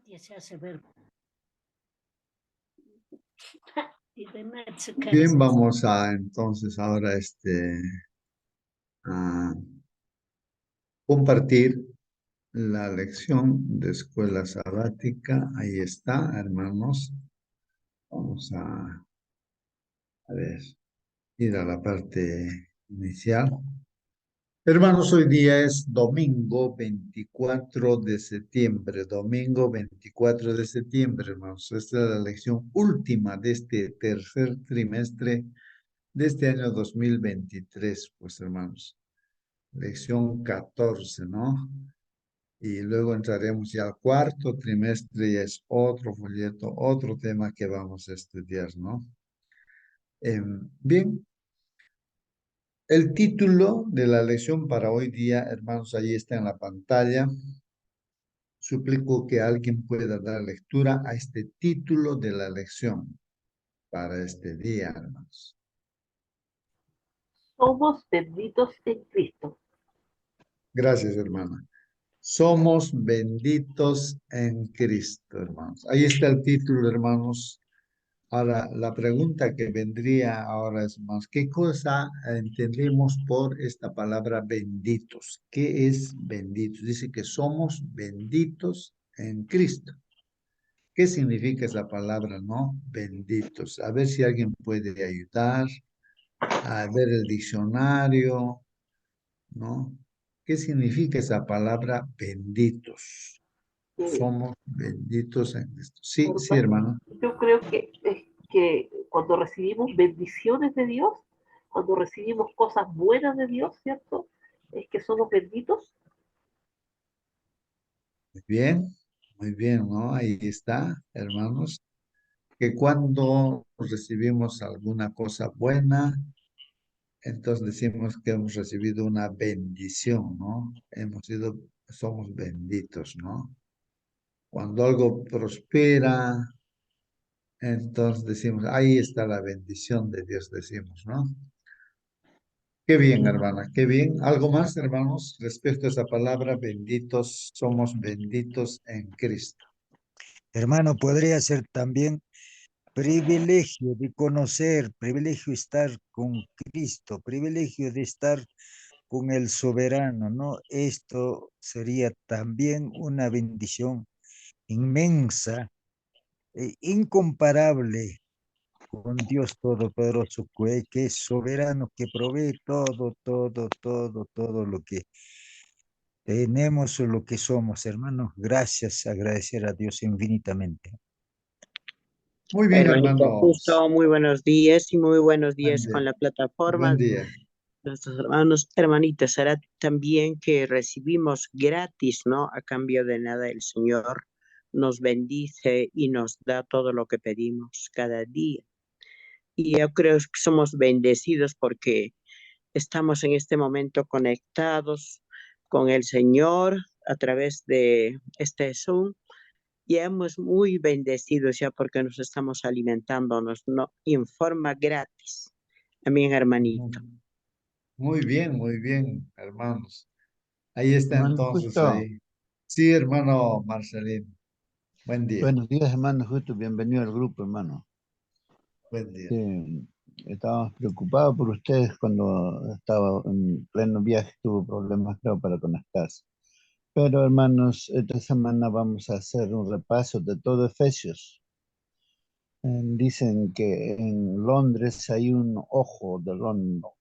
Katia se hace ver. Bien, vamos a entonces ahora a compartir la lección de escuela sabática. Ahí está, hermanos. Vamos a ver, ir a la parte inicial. Hermanos, hoy día es domingo 24 de septiembre, domingo 24 de septiembre, hermanos. Esta es la lección última de este tercer trimestre de este año 2023, pues, hermanos. Lección 14, ¿no? Y luego entraremos ya al cuarto trimestre y es otro folleto, otro tema que vamos a estudiar, ¿no? Bien, el título de la lección para hoy día, hermanos, ahí está en la pantalla. Suplico que alguien pueda dar lectura a este título de la lección para este día, hermanos. Somos benditos en Cristo. Gracias, hermana. Somos benditos en Cristo, hermanos. Ahí está el título, hermanos. Ahora, la pregunta que vendría ahora es más, ¿qué cosa entendemos por esta palabra benditos? ¿Qué es benditos? Dice que somos benditos en Cristo. ¿Qué significa esa palabra, no? Benditos. A ver si alguien puede ayudar a ver el diccionario, ¿no? ¿Qué significa esa palabra benditos? Somos benditos en Cristo. Sí, sí, Hermano, hermano. yo creo que es que cuando recibimos bendiciones de Dios, cuando recibimos cosas buenas de Dios, ¿cierto? Es que somos benditos. Muy bien, ¿no? Ahí está, hermanos, que cuando recibimos alguna cosa buena, entonces decimos que hemos recibido una bendición, ¿no? Somos benditos, ¿no? Cuando algo prospera, entonces decimos, ahí está la bendición de Dios, decimos, ¿no? Qué bien, hermana, qué bien. ¿Algo más, hermanos, respecto a esa palabra, benditos, somos benditos en Cristo? Hermano, podría ser también privilegio de conocer, privilegio de estar con Cristo, privilegio de estar con el soberano, ¿no? Esto sería también una bendición inmensa, incomparable con Dios Todopoderoso, que es soberano, que provee todo lo que tenemos o lo que somos, hermanos. Gracias, agradecer a Dios infinitamente. Muy bien, Hermanito hermanos. Justo, muy buenos días y muy buenos Buen días día. con la plataforma. Buen día. Nuestros hermanos, hermanitas, será también que recibimos gratis, ¿no? A cambio de nada, el Señor nos bendice y nos da todo lo que pedimos cada día. Y yo creo que somos bendecidos porque estamos en este momento conectados con el Señor a través de este Zoom. Y hemos muy bendecidos ya porque nos estamos alimentándonos, ¿no? En forma gratis. Amén, hermanito. Muy bien, hermanos. Ahí está Hermano entonces, Justo, ahí. Sí, hermano Marcelino. Buen día. buenos días, hermano Justo, bienvenido al grupo, hermano. Buen día. Estábamos preocupados por ustedes cuando estaba en pleno viaje, tuvo problemas, creo, para conectarse. Pero, hermanos, esta semana vamos a hacer un repaso de todo Efesios. Dicen que en Londres hay un ojo de Londres.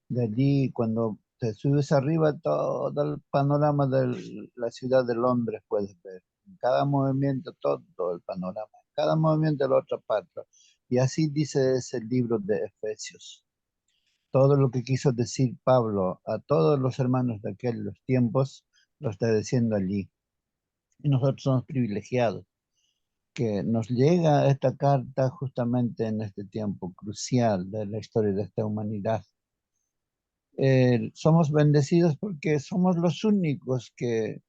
De allí, cuando te subes arriba, todo el panorama de la ciudad de Londres puedes ver. En cada movimiento, todo el panorama. En cada movimiento de la otra parte. Y así dice ese libro de Efesios. Todo lo que quiso decir Pablo a todos los hermanos de aquellos tiempos, lo está diciendo allí. Y nosotros somos privilegiados, que nos llega esta carta justamente en este tiempo crucial de la historia de esta humanidad. Somos bendecidos porque somos los únicos que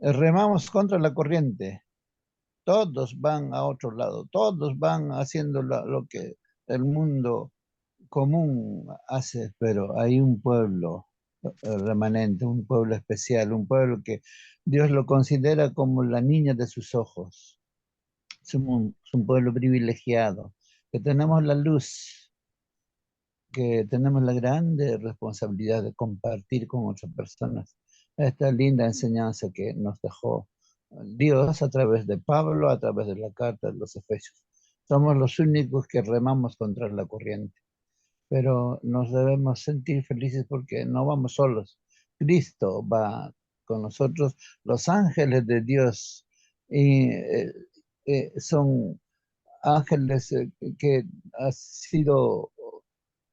remamos contra la corriente. Todos van a otro lado, todos van haciendo lo que el mundo común hace, pero hay un pueblo remanente, un pueblo especial, un pueblo que Dios lo considera como la niña de sus ojos. Es un pueblo privilegiado, que tenemos la luz, que tenemos la grande responsabilidad de compartir con otras personas esta linda enseñanza que nos dejó Dios a través de Pablo, a través de la carta de los Efesios. Somos los únicos que remamos contra la corriente, pero nos debemos sentir felices porque no vamos solos. Cristo va con nosotros, los ángeles de Dios y, son ángeles que ha sido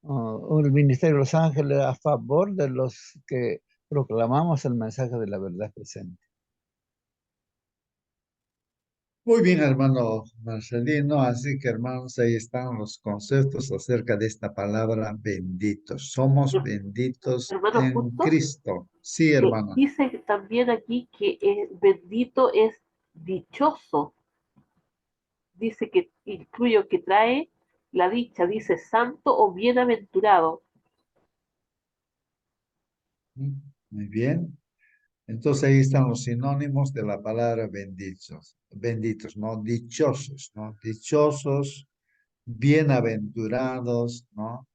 el ministerio de los ángeles a favor de los que proclamamos el mensaje de la verdad presente. Muy bien, hermano Marcelino. Así que, hermanos, ahí están los conceptos acerca de esta palabra benditos. Somos benditos Hermanos en justos, Cristo. Sí, hermano. dice también aquí que bendito es dichoso. Dice que incluyo que trae la dicha, dice santo o bienaventurado. Muy bien. Entonces ahí están los sinónimos de la palabra benditos. Benditos, ¿no? Dichosos, ¿no? Dichosos, bienaventurados, ¿no?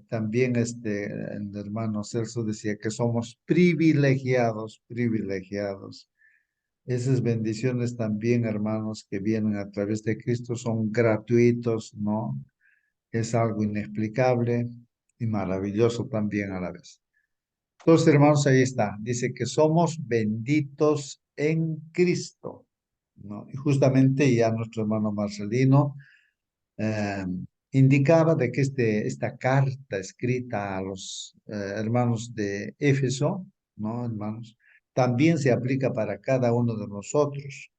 También el hermano Celso decía que somos privilegiados, privilegiados. Esas bendiciones también, hermanos, que vienen a través de Cristo son gratuitos, ¿no? Es algo inexplicable y maravilloso también a la vez. Entonces, hermanos, ahí está. Dice que somos benditos en Cristo, ¿no? Y justamente ya nuestro hermano Marcelino eh, indicaba de que esta carta escrita a los hermanos de Éfeso, ¿no, hermanos? También se aplica para cada uno de nosotros.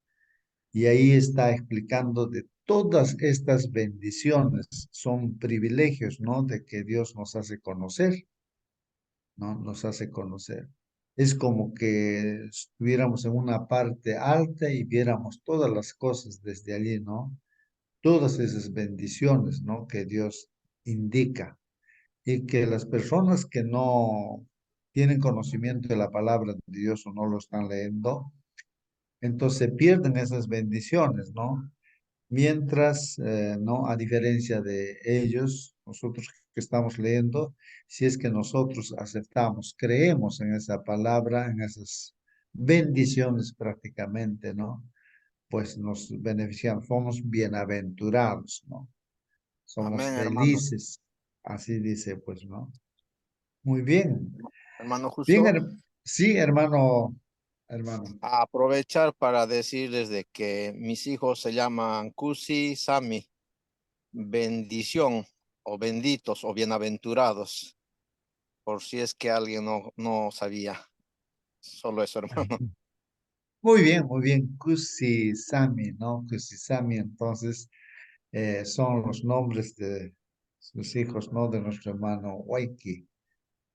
Y ahí está explicando de todas estas bendiciones, son privilegios, ¿no? De que Dios nos hace conocer, ¿no? Nos hace conocer. Es como que estuviéramos en una parte alta y viéramos todas las cosas desde allí, ¿no? Todas esas bendiciones, ¿no? Que Dios indica y que las personas que no tienen conocimiento de la palabra de Dios o no lo están leyendo, entonces pierden esas bendiciones, ¿no? Mientras, ¿no? A diferencia de ellos, nosotros que estamos leyendo, si es que nosotros aceptamos, creemos en esa palabra, en esas bendiciones prácticamente, ¿no? Pues nos beneficiamos, somos bienaventurados, ¿no? Somos Amén, hermano. felices, así dice, pues, ¿no? Muy bien. Hermano Bien, justo, sí, hermano, hermano. a aprovechar para decirles de que mis hijos se llaman Kusi, Sami, bendición o benditos o bienaventurados, por si es que alguien no sabía. Solo eso, hermano. Muy bien, Kusi Sami, ¿no? Kusi Sami, entonces, son los nombres de sus hijos, ¿no? De nuestro hermano Waiki,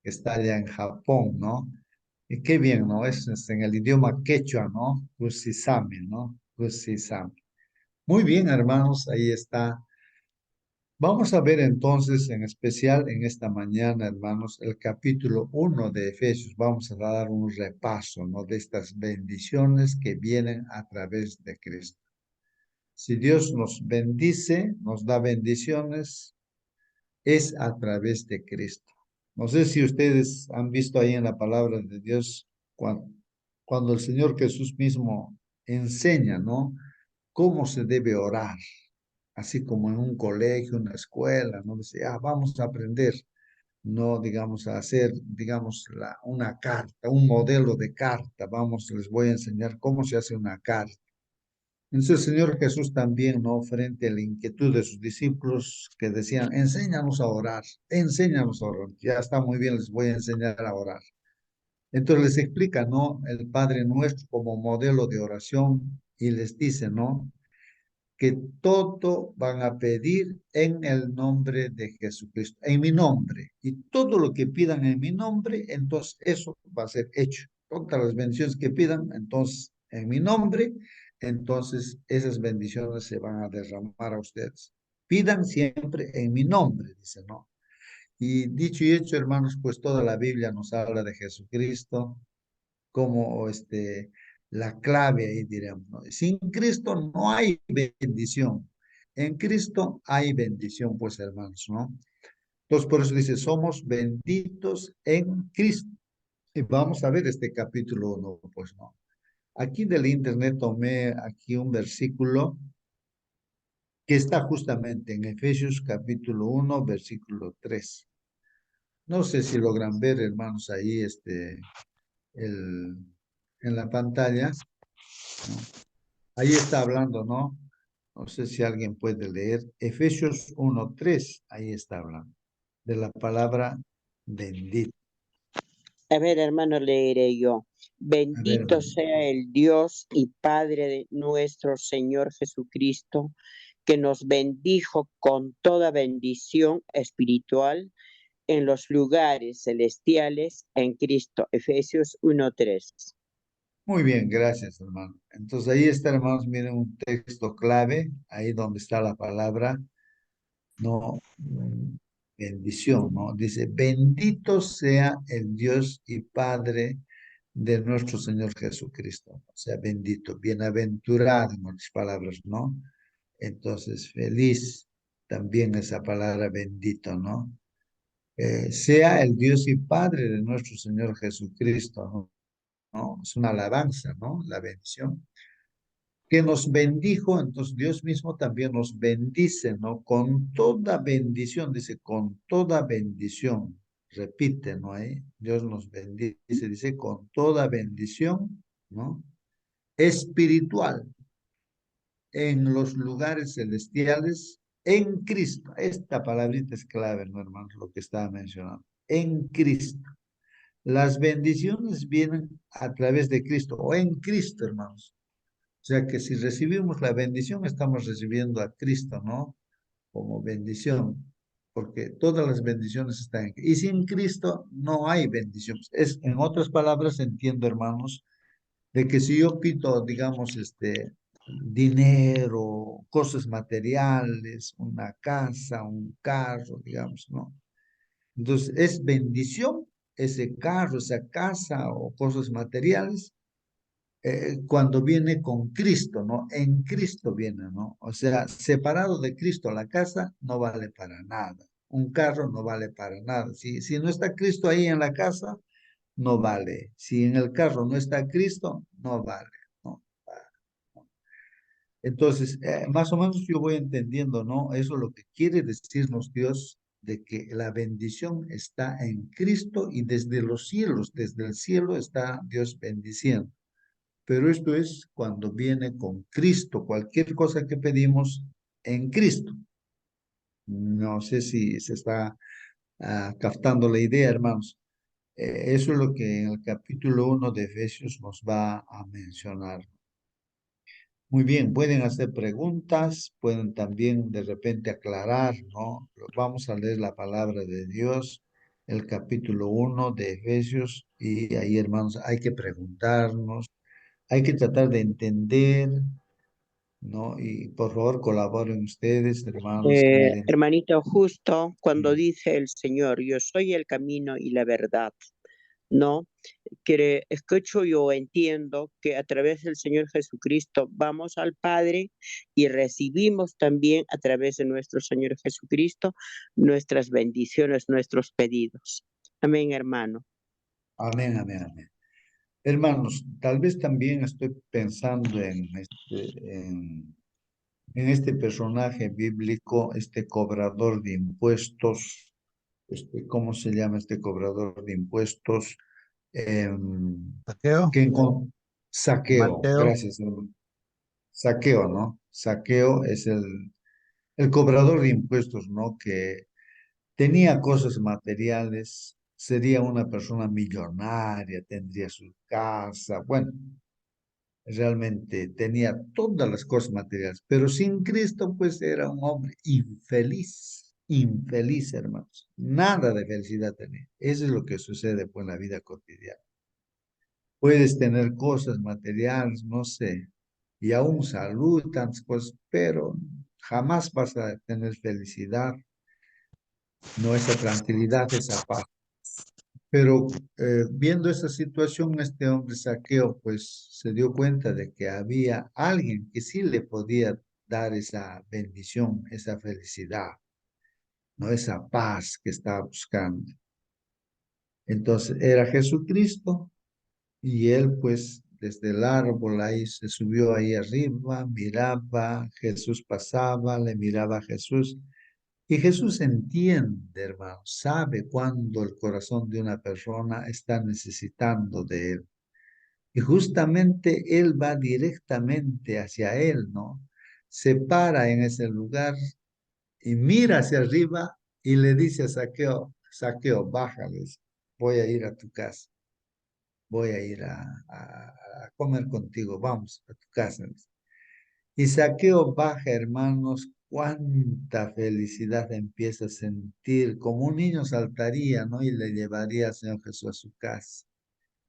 que está allá en Japón, ¿no? Y qué bien, ¿no? Es en el idioma quechua, ¿no? Kusi Sami, ¿no? Kusi Sami. Muy bien, hermanos, ahí está. Vamos a ver entonces, en especial en esta mañana, hermanos, el capítulo 1 de Efesios. Vamos a dar un repaso, ¿no? De estas bendiciones que vienen a través de Cristo. Si Dios nos bendice, nos da bendiciones, es a través de Cristo. No sé si ustedes han visto ahí en la palabra de Dios cuando el Señor Jesús mismo enseña, ¿no? Cómo se debe orar, así como en un colegio, una escuela, ¿no? Dice, ah, vamos a aprender, no, digamos, a hacer, digamos, una carta, un modelo de carta, vamos, les voy a enseñar cómo se hace una carta. Entonces el Señor Jesús también, ¿no? Frente a la inquietud de sus discípulos que decían, enséñanos a orar, enséñanos a orar. Ya está muy bien, les voy a enseñar a orar. Entonces les explica, ¿no? El Padre Nuestro como modelo de oración y les dice, ¿no? Que todo van a pedir en el nombre de Jesucristo, en mi nombre. Y todo lo que pidan en mi nombre, entonces eso va a ser hecho. Todas las bendiciones que pidan, entonces en mi nombre, entonces esas bendiciones se van a derramar a ustedes. Pidan siempre en mi nombre, dice, ¿no? Y dicho y hecho, hermanos, pues toda la Biblia nos habla de Jesucristo como la clave ahí diremos, ¿no? Sin Cristo no hay bendición. En Cristo hay bendición, pues hermanos, ¿no? Entonces por eso dice, somos benditos en Cristo. Y vamos a ver este capítulo 1, pues no. Aquí del internet tomé aquí un versículo que está justamente en Efesios capítulo 1, versículo 3. No sé si logran ver, hermanos, ahí el, en la pantalla, ¿no? Ahí está hablando, ¿no? No sé si alguien puede leer. Efesios 1:3, ahí está hablando de la palabra bendito. A ver, hermano, leeré yo. A ver, Bendito sea el Dios y Padre de nuestro Señor Jesucristo, que nos bendijo con toda bendición espiritual en los lugares celestiales en Cristo. Efesios 1:3. muy bien, gracias, hermano. Entonces ahí está, hermanos, miren un texto clave, ahí donde está la palabra, no, bendición, ¿no? Dice, bendito sea el Dios y Padre de nuestro Señor Jesucristo. O sea, bendito, bienaventurado, en otras palabras, ¿no? Entonces, feliz también esa palabra bendito, ¿no? Sea el Dios y Padre de nuestro Señor Jesucristo, ¿no? ¿No? Es una alabanza, ¿no? La bendición. Que nos bendijo, entonces Dios mismo también nos bendice, ¿no? Con toda bendición, dice, con toda bendición. Repite, ¿no? Dios nos bendice, dice, con toda bendición, ¿no? Espiritual en los lugares celestiales en Cristo. Esta palabrita es clave, ¿no, hermanos? Lo que estaba mencionando. En Cristo. Las bendiciones vienen a través de Cristo o en Cristo, hermanos. O sea que si recibimos la bendición, estamos recibiendo a Cristo, ¿no? Como bendición, porque todas las bendiciones están en Cristo. Y sin Cristo no hay bendición. Es, en otras palabras, entiendo, hermanos, de que si yo pido, digamos, dinero, cosas materiales, una casa, un carro, digamos, ¿no? Entonces, es bendición ese carro, esa casa o cosas materiales cuando viene con Cristo, ¿no? En Cristo viene, ¿no? O sea, separado de Cristo, la casa no vale para nada. Un carro no vale para nada. Si no está Cristo ahí en la casa, no vale. Si en el carro no está Cristo, no vale, ¿no? Entonces, más o menos yo voy entendiendo, ¿no? Eso es lo que quiere decirnos Dios, de que la bendición está en Cristo y desde los cielos, desde el cielo está Dios bendiciendo. Pero esto es cuando viene con Cristo, cualquier cosa que pedimos en Cristo. No sé si se está captando la idea, hermanos. Eso es lo que en el capítulo 1 de Efesios nos va a mencionar. Muy bien, pueden hacer preguntas, pueden también de repente aclarar, ¿no? Vamos a leer la palabra de Dios, el capítulo 1 de Efesios, y ahí, hermanos, hay que preguntarnos, hay que tratar de entender, ¿no? Y por favor colaboren ustedes, hermanos, miren. Hermanito, justo cuando Sí. dice el Señor, yo soy el camino y la verdad, ¿no? Que escucho yo entiendo que a través del Señor Jesucristo vamos al Padre y recibimos también a través de nuestro Señor Jesucristo nuestras bendiciones, nuestros pedidos. Amén, hermano. Amén, amén, amén. Hermanos, tal vez también estoy pensando en este personaje bíblico, este cobrador de impuestos, ¿cómo se llama este cobrador de impuestos? Saqueo, Que Saqueo, Mateo. gracias, hermano. Saqueo, ¿no? Saqueo es el cobrador de impuestos, ¿no? Que tenía cosas materiales, sería una persona millonaria, tendría su casa, bueno, realmente tenía todas las cosas materiales, pero sin Cristo pues era un hombre infeliz, infeliz, hermanos. Nada de felicidad tenía. Eso es lo que sucede pues en la vida cotidiana. Puedes tener cosas materiales, no sé, y aún salud, tantas cosas, pero jamás vas a tener felicidad. no esa tranquilidad, esa paz. Pero viendo esa situación, este hombre Zaqueo, pues se dio cuenta de que había alguien que sí le podía dar esa bendición, esa felicidad, no esa paz que estaba buscando. Entonces era Jesucristo y él pues desde el árbol ahí se subió ahí arriba, miraba, Jesús pasaba, le miraba a Jesús. Y Jesús entiende, hermano, sabe cuándo el corazón de una persona está necesitando de él. Y justamente él va directamente hacia él, ¿no? Se para en ese lugar y mira hacia arriba y le dice a Saqueo, Saqueo, bájales, voy a ir a tu casa, voy a ir a comer contigo, vamos a tu casa. Y Saqueo baja, hermanos, cuánta felicidad empieza a sentir, como un niño saltaría, ¿no? Y le llevaría al Señor Jesús a su casa.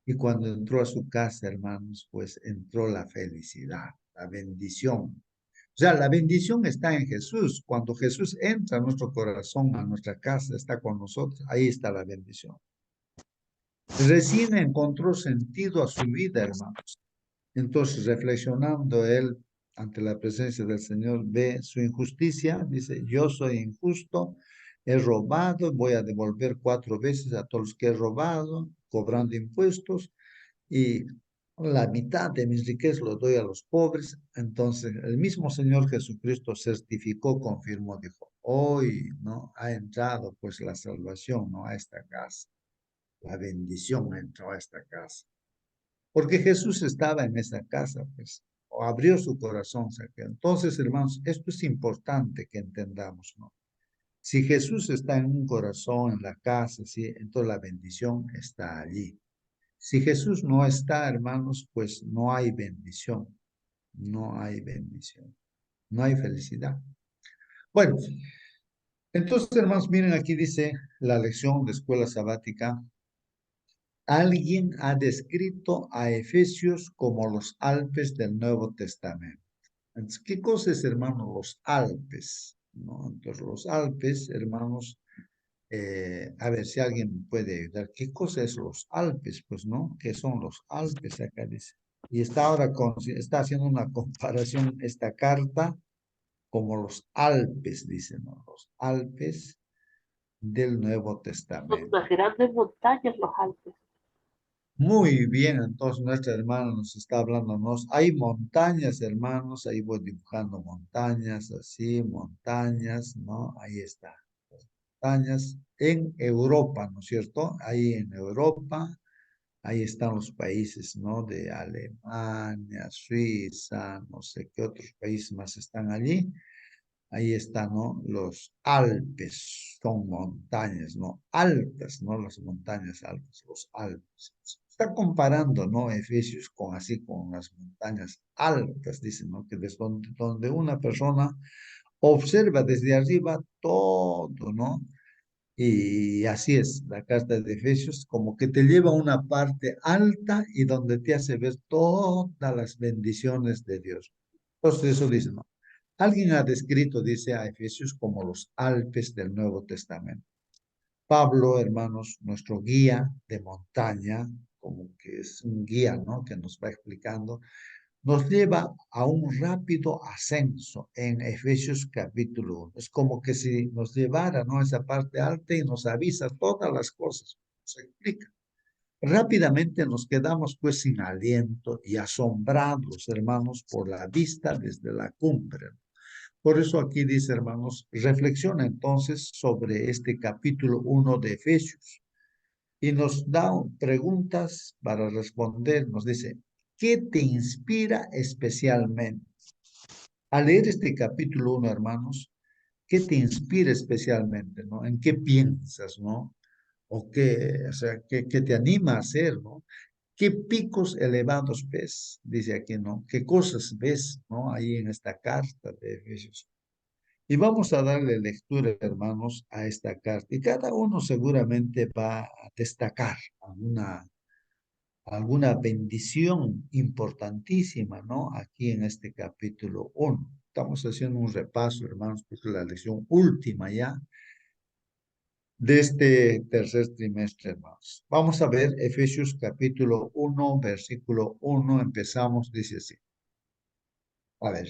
Y cuando entró a su casa, hermanos, pues entró la felicidad, la bendición. O sea, la bendición está en Jesús. Cuando Jesús entra a nuestro corazón, a nuestra casa, está con nosotros, ahí está la bendición. Recién encontró sentido a su vida, hermanos. Entonces, reflexionando él ante la presencia del Señor, ve su injusticia, dice, yo soy injusto, he robado, voy a devolver 4 veces a todos los que he robado, cobrando impuestos, y la mitad de mis riquezas lo doy a los pobres. Entonces, el mismo Señor Jesucristo certificó, confirmó, dijo, hoy, ¿no? Ha entrado pues la salvación, ¿no? A esta casa, la bendición entró a esta casa. Porque Jesús estaba en esa casa, pues, o abrió su corazón. Entonces, hermanos, esto es importante que entendamos, ¿no? Si Jesús está en un corazón, en la casa, ¿sí? Entonces la bendición está allí. Si Jesús no está, hermanos, pues no hay bendición, no hay bendición, no hay felicidad. Bueno, entonces, hermanos, miren, aquí dice la lección de escuela sabática. Alguien ha descrito a Efesios como los Alpes del Nuevo Testamento. Entonces, ¿qué cosa es, hermanos, los Alpes? ¿No? Entonces, los Alpes, hermanos, a ver si alguien puede ayudar. ¿Qué cosa es los Alpes? Pues, ¿no? ¿Qué son los Alpes? Acá dice. Y está ahora está haciendo una comparación esta carta como los Alpes, dice, ¿no? Los Alpes del Nuevo Son Testamento. unas grandes montañas los Alpes. Muy bien, entonces nuestra hermana nos está hablándonos. Hay montañas, hermanos, ahí voy dibujando montañas, así, montañas, ¿no? Ahí está. Montañas en Europa, ¿no es cierto? Ahí en Europa, ahí están los países, ¿no? De Alemania, Suiza, no sé qué otros países más están allí. Ahí están, ¿no? Los Alpes, son montañas, ¿no? Altas, ¿no? Las montañas altas, los Alpes. Está comparando, ¿no? Efesios con así, con las montañas altas, dicen, ¿no? Que desde donde una persona observa desde arriba todo, ¿no? Y así es, la carta de Efesios, como que te lleva a una parte alta y donde te hace ver todas las bendiciones de Dios. Entonces eso dice, ¿no? Alguien ha descrito, dice a Efesios, como los Alpes del Nuevo Testamento. Pablo, hermanos, nuestro guía de montaña, como que es un guía, ¿no? Que nos va explicando, nos lleva a un rápido ascenso en Efesios capítulo 1. Es como que si nos llevara, ¿no? A esa parte alta y nos avisa todas las cosas. Se explica. Rápidamente nos quedamos pues sin aliento y asombrados, hermanos, por la vista desde la cumbre. Por eso aquí dice, hermanos, reflexiona entonces sobre este capítulo 1 de Efesios y nos da preguntas para responder. Nos dice, ¿qué te inspira especialmente? Al leer este capítulo 1, hermanos, ¿qué te inspira especialmente, no? ¿En qué piensas, no? O qué, o sea, qué te anima a hacer, ¿no? ¿Qué picos elevados ves? Dice aquí, ¿no? ¿Qué cosas ves, no? Ahí en esta carta de Efesios. Y vamos a darle lectura, hermanos, a esta carta. Y cada uno seguramente va a destacar alguna bendición importantísima, ¿no? Aquí en este capítulo 1. Estamos haciendo un repaso, hermanos, porque es la lección última ya. de este tercer trimestre, hermanos. Vamos a ver Efesios capítulo 1, versículo 1, empezamos, dice así. A ver,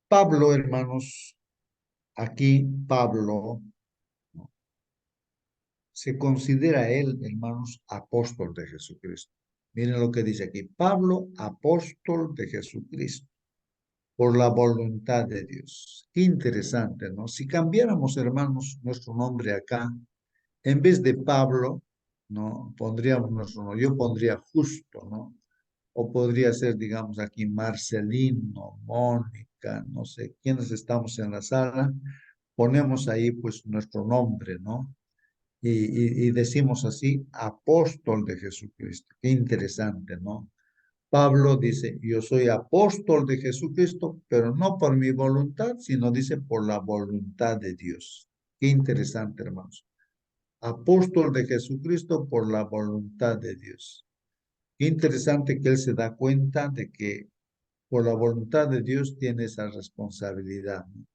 Pablo, hermanos, aquí Pablo, ¿no?, se considera él, hermanos, apóstol de Jesucristo. Miren lo que dice aquí, Pablo, apóstol de Jesucristo, por la voluntad de Dios. Qué interesante, ¿no? Si cambiáramos, hermanos, nuestro nombre acá, en vez de Pablo, ¿no?, pondríamos nuestro nombre, yo pondría Justo, ¿no? O podría ser, digamos, aquí Marcelino, Mónica, no sé, quiénes estamos en la sala, ponemos ahí pues nuestro nombre, ¿no? Y decimos así, apóstol de Jesucristo. Qué interesante, ¿no? Pablo dice, yo soy apóstol de Jesucristo, pero no por mi voluntad, sino dice por la voluntad de Dios. Qué interesante, hermanos. Apóstol de Jesucristo por la voluntad de Dios. Qué interesante que él se da cuenta de que por la voluntad de Dios tiene esa responsabilidad, ¿no?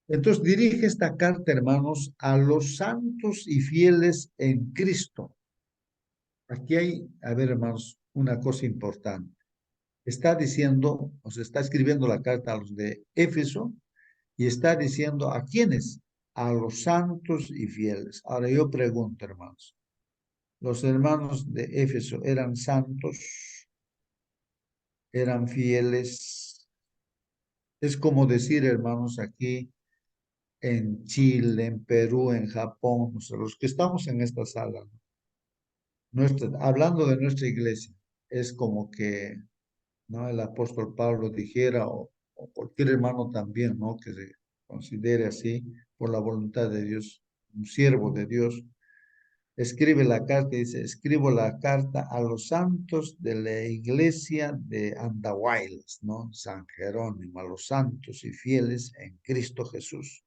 Entonces dirige esta carta, hermanos, a los santos y fieles en Cristo. Aquí hay, a ver, hermanos, una cosa importante. Está diciendo, o sea, está escribiendo la carta a los de Éfeso y está diciendo a quiénes, a los santos y fieles. Ahora yo pregunto, hermanos, ¿los hermanos de Éfeso eran santos? ¿Eran fieles? Es como decir, hermanos, aquí en Chile, en Perú, en Japón, o sea, los que estamos en esta sala, ¿no?, hablando de nuestra iglesia, es como que, ¿no?, el apóstol Pablo dijera, o cualquier hermano también, ¿no?, que se considere así, por la voluntad de Dios, un siervo de Dios, escribe la carta y dice, escribo la carta a los santos de la iglesia de Andahuaylas, ¿no?, San Jerónimo, a los santos y fieles en Cristo Jesús,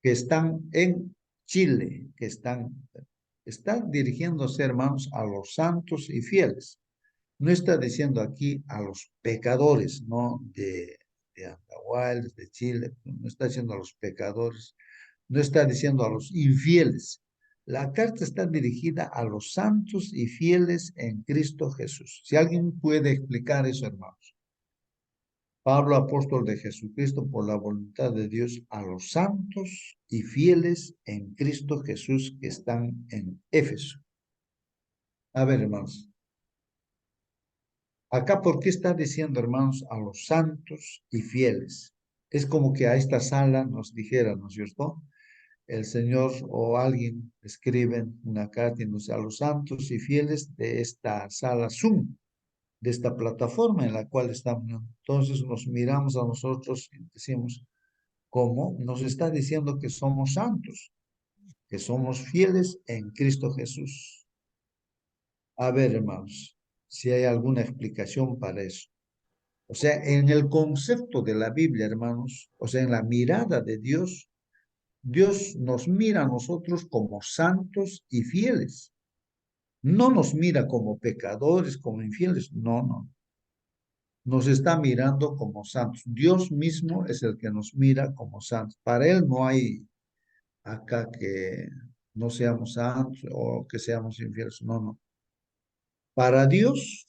que están en Chile, están dirigiéndose, hermanos, a los santos y fieles. No está diciendo aquí a los pecadores, ¿no?, de Andahuaylas, de Chile, no está diciendo a los pecadores, no está diciendo a los infieles. La carta está dirigida a los santos y fieles en Cristo Jesús. Si alguien puede explicar eso, hermanos. Pablo, apóstol de Jesucristo, por la voluntad de Dios, a los santos y fieles en Cristo Jesús que están en Éfeso. A ver, hermanos. Acá, ¿por qué está diciendo, hermanos, a los santos y fieles? Es como que a esta sala nos dijera, ¿no es cierto?, el Señor o alguien escribe una carta y nos a los santos y fieles de esta sala Zoom, de esta plataforma en la cual estamos. Entonces nos miramos a nosotros y decimos, ¿cómo? Nos está diciendo que somos santos, que somos fieles en Cristo Jesús. A ver, hermanos, si hay alguna explicación para eso. O sea, en el concepto de la Biblia, hermanos, o sea, en la mirada de Dios, Dios nos mira a nosotros como santos y fieles. No nos mira como pecadores, como infieles. No, no. Nos está mirando como santos. Dios mismo es el que nos mira como santos. Para Él no hay acá que no seamos santos o que seamos infieles. No, no. Para Dios,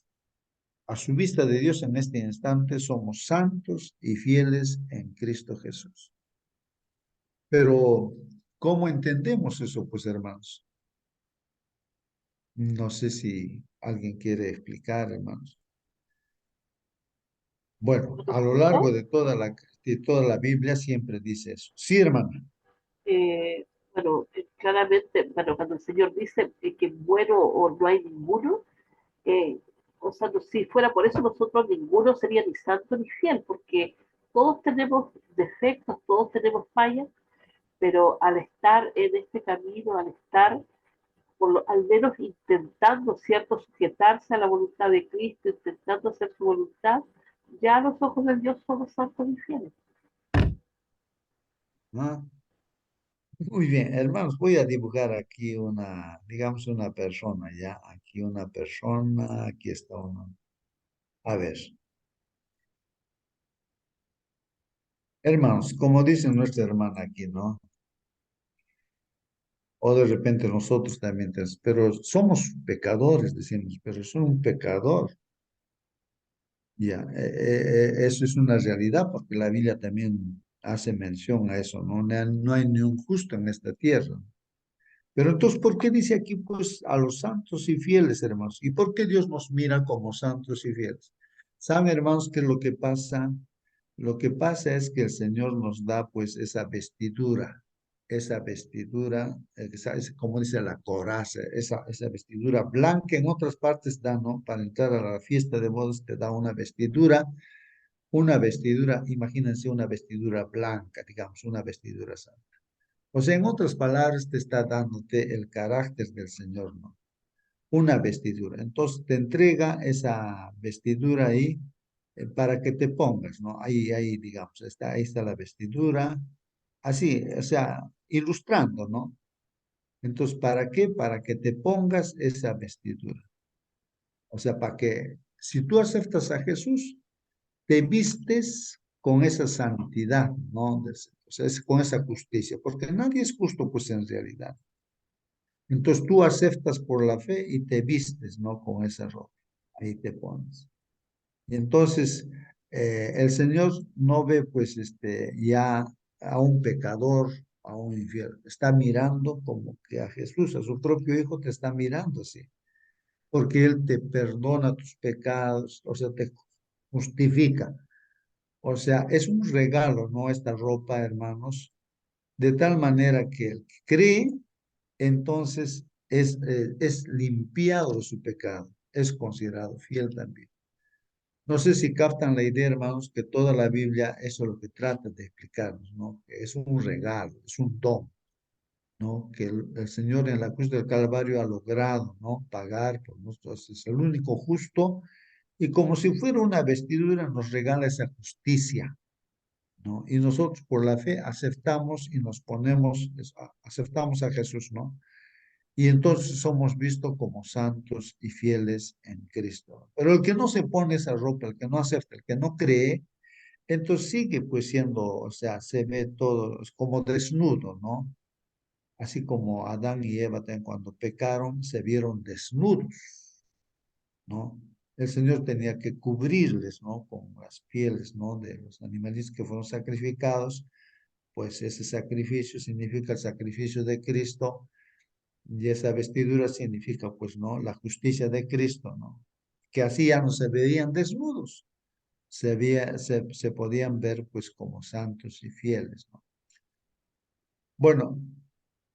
a su vista de Dios en este instante, somos santos y fieles en Cristo Jesús. Pero, ¿cómo entendemos eso, pues, hermanos? No sé si alguien quiere explicar, hermanos. Bueno, a lo largo de toda la Biblia siempre dice eso. Sí, hermana. Bueno, claramente, bueno, cuando el Señor dice que bueno o no hay ninguno, eh, o sea, si fuera por eso, nosotros ninguno sería ni santo ni fiel, porque todos tenemos defectos, todos tenemos fallas, pero al estar en este camino, al estar al menos intentando, ¿cierto?, sujetarse a la voluntad de Cristo, intentando hacer su voluntad, ya a los ojos de Dios somos santos y fieles. Ah, muy bien, hermanos, voy a dibujar aquí una, digamos, una persona, ya. Aquí una persona, aquí está una. A ver, hermanos, como dice nuestra hermana aquí, ¿no? O de repente nosotros también, pero somos pecadores, decimos, pero soy un pecador. Ya, eso es una realidad porque la Biblia también hace mención a eso, ¿no? No hay ni un justo en esta tierra. Pero entonces, ¿por qué dice aquí, pues, a los santos y fieles, hermanos? ¿Y por qué Dios nos mira como santos y fieles? ¿Saben, hermanos, que lo que pasa? Lo que pasa es que el Señor nos da, pues, esa vestidura, como dice la coraza, esa vestidura blanca, en otras partes da, ¿no? Para entrar a la fiesta de bodas te da una vestidura, imagínense una vestidura blanca, digamos, una vestidura santa. O sea, en otras palabras, te está dándote el carácter del Señor, ¿no? Una vestidura. Entonces, te entrega esa vestidura ahí para que te pongas, ¿no? Ahí, digamos, ahí está la vestidura. Así, o sea, ilustrando, ¿no? Entonces, ¿para qué? Para que te pongas esa vestidura. O sea, para que, si tú aceptas a Jesús, te vistes con esa santidad, ¿no? O sea, con esa justicia, porque nadie es justo, pues en realidad. Entonces tú aceptas por la fe y te vistes, ¿no? Con esa ropa. Ahí te pones. Y entonces el Señor no ve, pues, ya a un pecador, a un infiel. Está mirando como que a Jesús, a su propio Hijo, te está mirando así. Porque Él te perdona tus pecados, o sea, te justifica. O sea, es un regalo, ¿no? Esta ropa, hermanos, de tal manera que el que cree, entonces es limpiado de su pecado, es considerado fiel también. No sé si captan la idea, hermanos, que toda la Biblia eso es lo que trata de explicarnos, ¿no? Que es un regalo, es un don, ¿no? Que el Señor en la cruz del Calvario ha logrado, ¿no? Pagar por nosotros, es el único justo, y como si fuera una vestidura nos regala esa justicia, ¿no? Y nosotros por la fe aceptamos y nos ponemos, aceptamos a Jesús, ¿no? Y entonces somos vistos como santos y fieles en Cristo. Pero el que no se pone esa ropa, el que no acepta, el que no cree, entonces sigue pues siendo, o sea, se ve todo es como desnudo, ¿no? Así como Adán y Eva también cuando pecaron se vieron desnudos, ¿no? El Señor tenía que cubrirles, ¿no? Con las pieles, ¿no? De los animales que fueron sacrificados, pues ese sacrificio significa el sacrificio de Cristo. Y esa vestidura significa, pues, ¿no? La justicia de Cristo, ¿no? Que así ya no se veían desnudos, se podían ver, pues, como santos y fieles, ¿no? Bueno,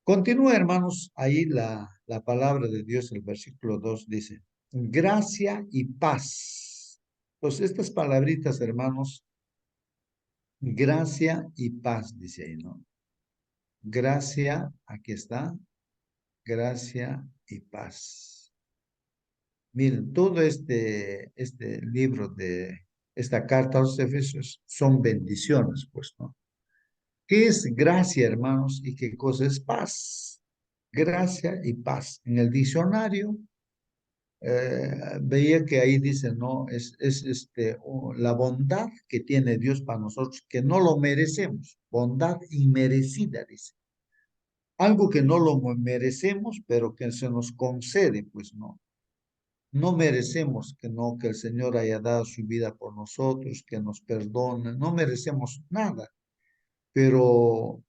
continúa, hermanos, ahí la palabra de Dios, el versículo 2 dice, gracia y paz. Pues estas palabritas, hermanos, gracia y paz, dice ahí, ¿no? Gracia, aquí está, gracia y paz. Miren, todo este libro de esta carta a los Efesios son bendiciones, pues, ¿no? ¿Qué es gracia, hermanos? ¿Y qué cosa es paz? Gracia y paz. En el diccionario veía que ahí dice, ¿no? La bondad que tiene Dios para nosotros, que no lo merecemos. Bondad inmerecida, dice. Algo que no lo merecemos, pero que se nos concede, pues, ¿no? No merecemos que el Señor haya dado su vida por nosotros, que nos perdone, no merecemos nada, pero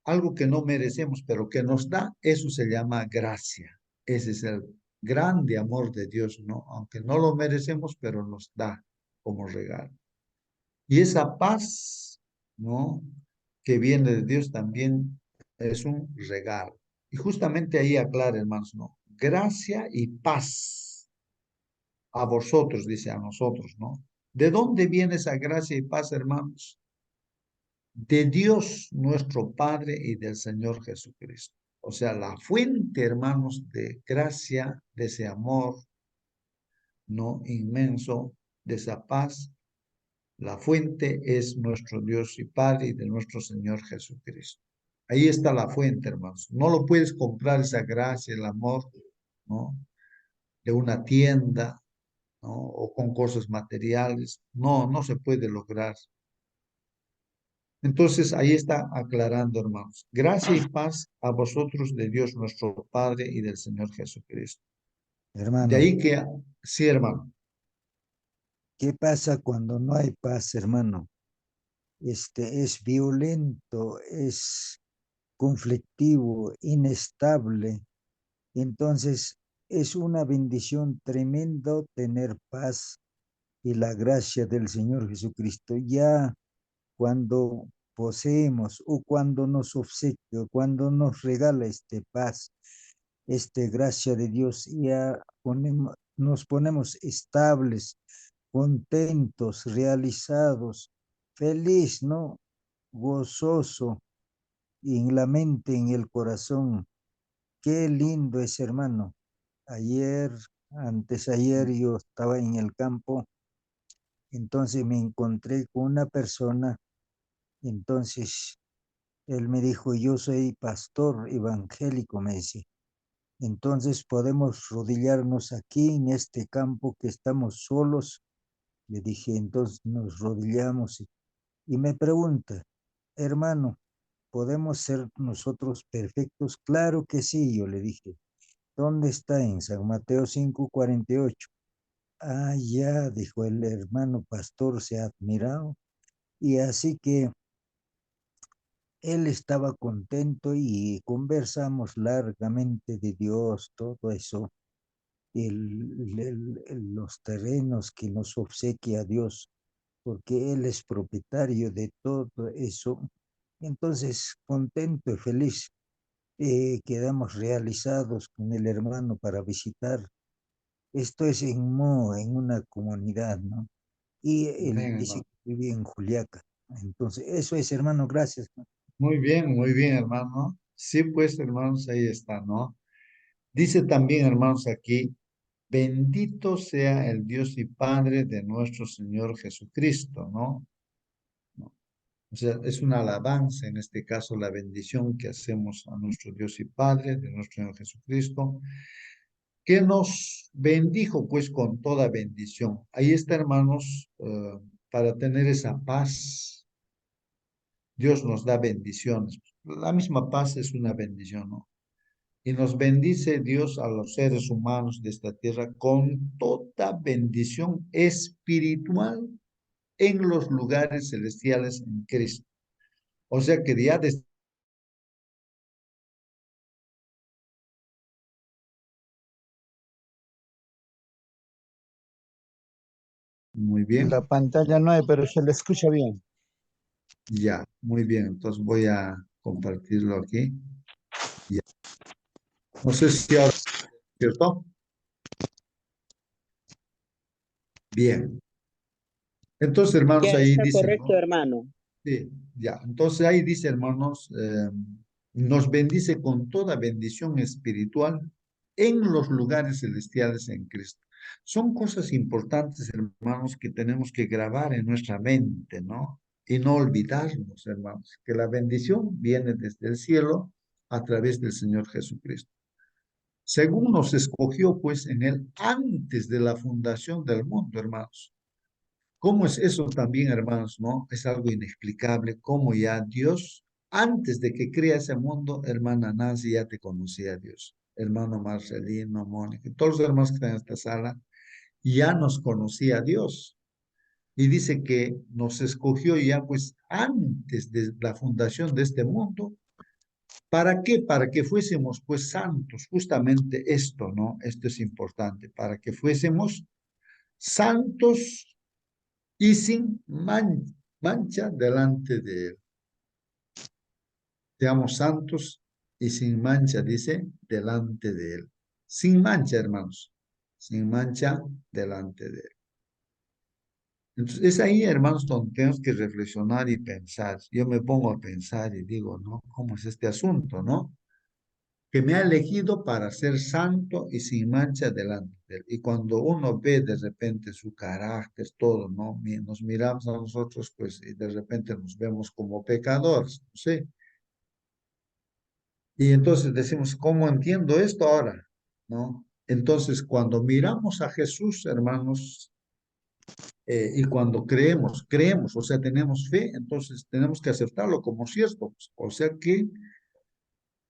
algo que no merecemos, pero que nos da, eso se llama gracia. Ese es el grande amor de Dios, ¿no? Aunque no lo merecemos, pero nos da como regalo. Y esa paz, ¿no? Que viene de Dios también es un regalo. Y justamente ahí aclara, hermanos, ¿no? Gracia y paz a vosotros, dice a nosotros, ¿no? ¿De dónde viene esa gracia y paz, hermanos? De Dios nuestro Padre y del Señor Jesucristo. O sea, la fuente, hermanos, de gracia, de ese amor, ¿no? Inmenso, de esa paz. La fuente es nuestro Dios y Padre y de nuestro Señor Jesucristo. Ahí está la fuente, hermanos. No lo puedes comprar esa gracia, el amor, ¿no? De una tienda, ¿no? O con cosas materiales. No, no se puede lograr. Entonces, ahí está aclarando, hermanos. Gracia y paz a vosotros de Dios nuestro Padre y del Señor Jesucristo. De Hermano, ahí que, sí, hermano. ¿qué pasa cuando no hay paz, hermano? Es violento, es conflictivo, inestable. Entonces, es una bendición tremendo tener paz y la gracia del Señor Jesucristo. Ya cuando poseemos o cuando nos obsequia, o cuando nos regala este paz, esta gracia de Dios, ya nos ponemos estables, contentos, realizados, feliz, ¿no? Gozoso en la mente, en el corazón. Qué lindo es, hermano. Ayer, antes ayer, yo estaba en el campo, entonces me encontré con una persona, entonces él me dijo, yo soy pastor evangélico, me dice. Entonces podemos rodillarnos aquí en este campo que estamos solos. Le dije, entonces nos rodillamos y me pregunta, hermano, ¿podemos ser nosotros perfectos? Claro que sí, yo le dije. ¿Dónde está? En San Mateo 5:48. Ah, ya, dijo el hermano pastor, se ha admirado. Y así que él estaba contento y conversamos largamente de Dios, todo eso, los terrenos que nos obsequia Dios, porque Él es propietario de todo eso. Entonces, contento y feliz, quedamos realizados con el hermano para visitar. Esto es en una comunidad, ¿no? Y él Amén, dice hermano. que vive en Juliaca. Entonces, eso es, hermano, gracias, ¿no? Muy bien, hermano. Sí, pues, hermanos, ahí está, ¿no? Dice también, hermanos, aquí, bendito sea el Dios y Padre de nuestro Señor Jesucristo, ¿no? ¿No? O sea, es una alabanza, en este caso, la bendición que hacemos a nuestro Dios y Padre, de nuestro Señor Jesucristo, que nos bendijo, pues, con toda bendición. Ahí está, hermanos, para tener esa paz, Dios nos da bendiciones. La misma paz es una bendición, ¿no? Y nos bendice Dios a los seres humanos de esta tierra con toda bendición espiritual en los lugares celestiales en Cristo. O sea que ya muy La bien, pantalla no hay, pero se le escucha bien. ya, muy bien. Entonces voy a compartirlo aquí. Ya. No sé si ahora, ¿cierto? Bien. Entonces, Ya hermanos, ahí está dice, correcto, ¿no? hermano. Sí, ya. Entonces ahí dice, hermanos, nos bendice con toda bendición espiritual en los lugares celestiales en Cristo. Son cosas importantes, hermanos, que tenemos que grabar en nuestra mente, ¿no? Y no olvidarnos, hermanos, que la bendición viene desde el cielo a través del Señor Jesucristo. Según nos escogió, pues, en Él antes de la fundación del mundo, hermanos. ¿Cómo es eso también, hermanos? ¿No? Es algo inexplicable, cómo ya Dios, antes de que crea ese mundo, hermana Nancy ya te conocía a Dios. Hermano Marcelino, Mónica, todos los hermanos que están en esta sala, ya nos conocía a Dios. Y dice que nos escogió ya pues antes de la fundación de este mundo. ¿Para qué? Para que fuésemos pues santos. Justamente esto, ¿no? Esto es importante, para que fuésemos santos y sin mancha delante de Él. Seamos santos y sin mancha, dice, delante de Él. Sin mancha, hermanos, sin mancha delante de Él. Entonces, es ahí, hermanos, donde tenemos que reflexionar y pensar. Yo me pongo a pensar y digo, ¿no? ¿Cómo es este asunto, no? Que me ha elegido para ser santo y sin mancha delante de Él. Y cuando uno ve de repente su carácter, todo, ¿no? Nos miramos a nosotros, pues, y de repente nos vemos como pecadores, ¿no sé? Y entonces decimos, ¿cómo entiendo esto ahora? ¿No? Entonces, cuando miramos a Jesús, hermanos, Y cuando creemos, o sea, tenemos fe, entonces tenemos que aceptarlo como cierto. O sea que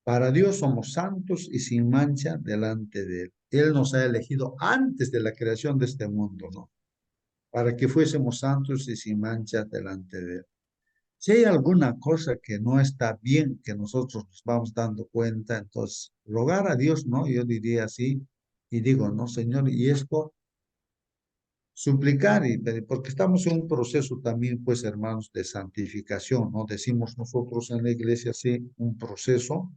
para Dios somos santos y sin mancha delante de Él. Él nos ha elegido antes de la creación de este mundo, ¿no? Para que fuésemos santos y sin mancha delante de Él. Si hay alguna cosa que no está bien, que nosotros nos vamos dando cuenta, entonces rogar a Dios, ¿no? Yo diría así, y digo, no, Señor, y esto, suplicar, y pedir, porque estamos en un proceso también, pues, hermanos, de santificación, ¿no? Decimos nosotros en la iglesia, sí, un proceso,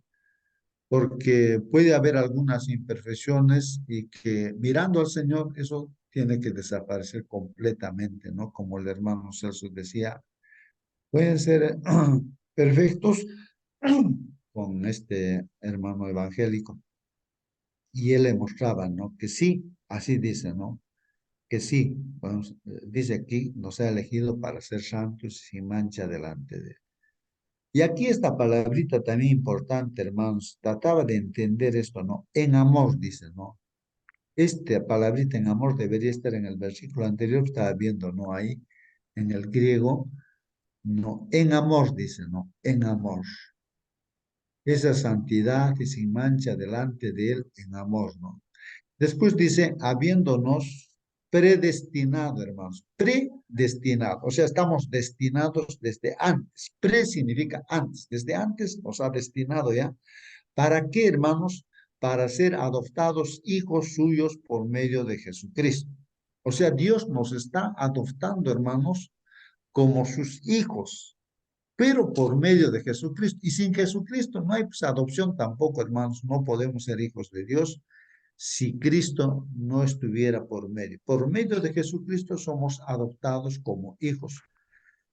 porque puede haber algunas imperfecciones y que mirando al Señor, eso tiene que desaparecer completamente, ¿no? Como el hermano Celso decía, pueden ser perfectos con este hermano evangélico. Y él le mostraba, ¿no? Que sí, así dice, ¿no? Que sí, vamos, dice aquí, nos ha elegido para ser santos y sin mancha delante de él. Y aquí esta palabrita también importante, hermanos, trataba de entender esto, ¿no? En amor, dice, ¿no? Esta palabrita en amor debería estar en el versículo anterior que estaba viendo, ¿no? Ahí, en el griego, no, en amor, dice, ¿no? En amor. Esa santidad y sin mancha delante de Él en amor, ¿no? Después dice, habiéndonos predestinado, hermanos, predestinado, o sea, estamos destinados desde antes. Pre significa antes, desde antes nos ha destinado ya. ¿Para qué, hermanos? Para ser adoptados hijos suyos por medio de Jesucristo. O sea, Dios nos está adoptando, hermanos, como sus hijos, pero por medio de Jesucristo. Y sin Jesucristo no hay pues, adopción tampoco, hermanos. No podemos ser hijos de Dios si Cristo no estuviera por medio. Por medio de Jesucristo somos adoptados como hijos,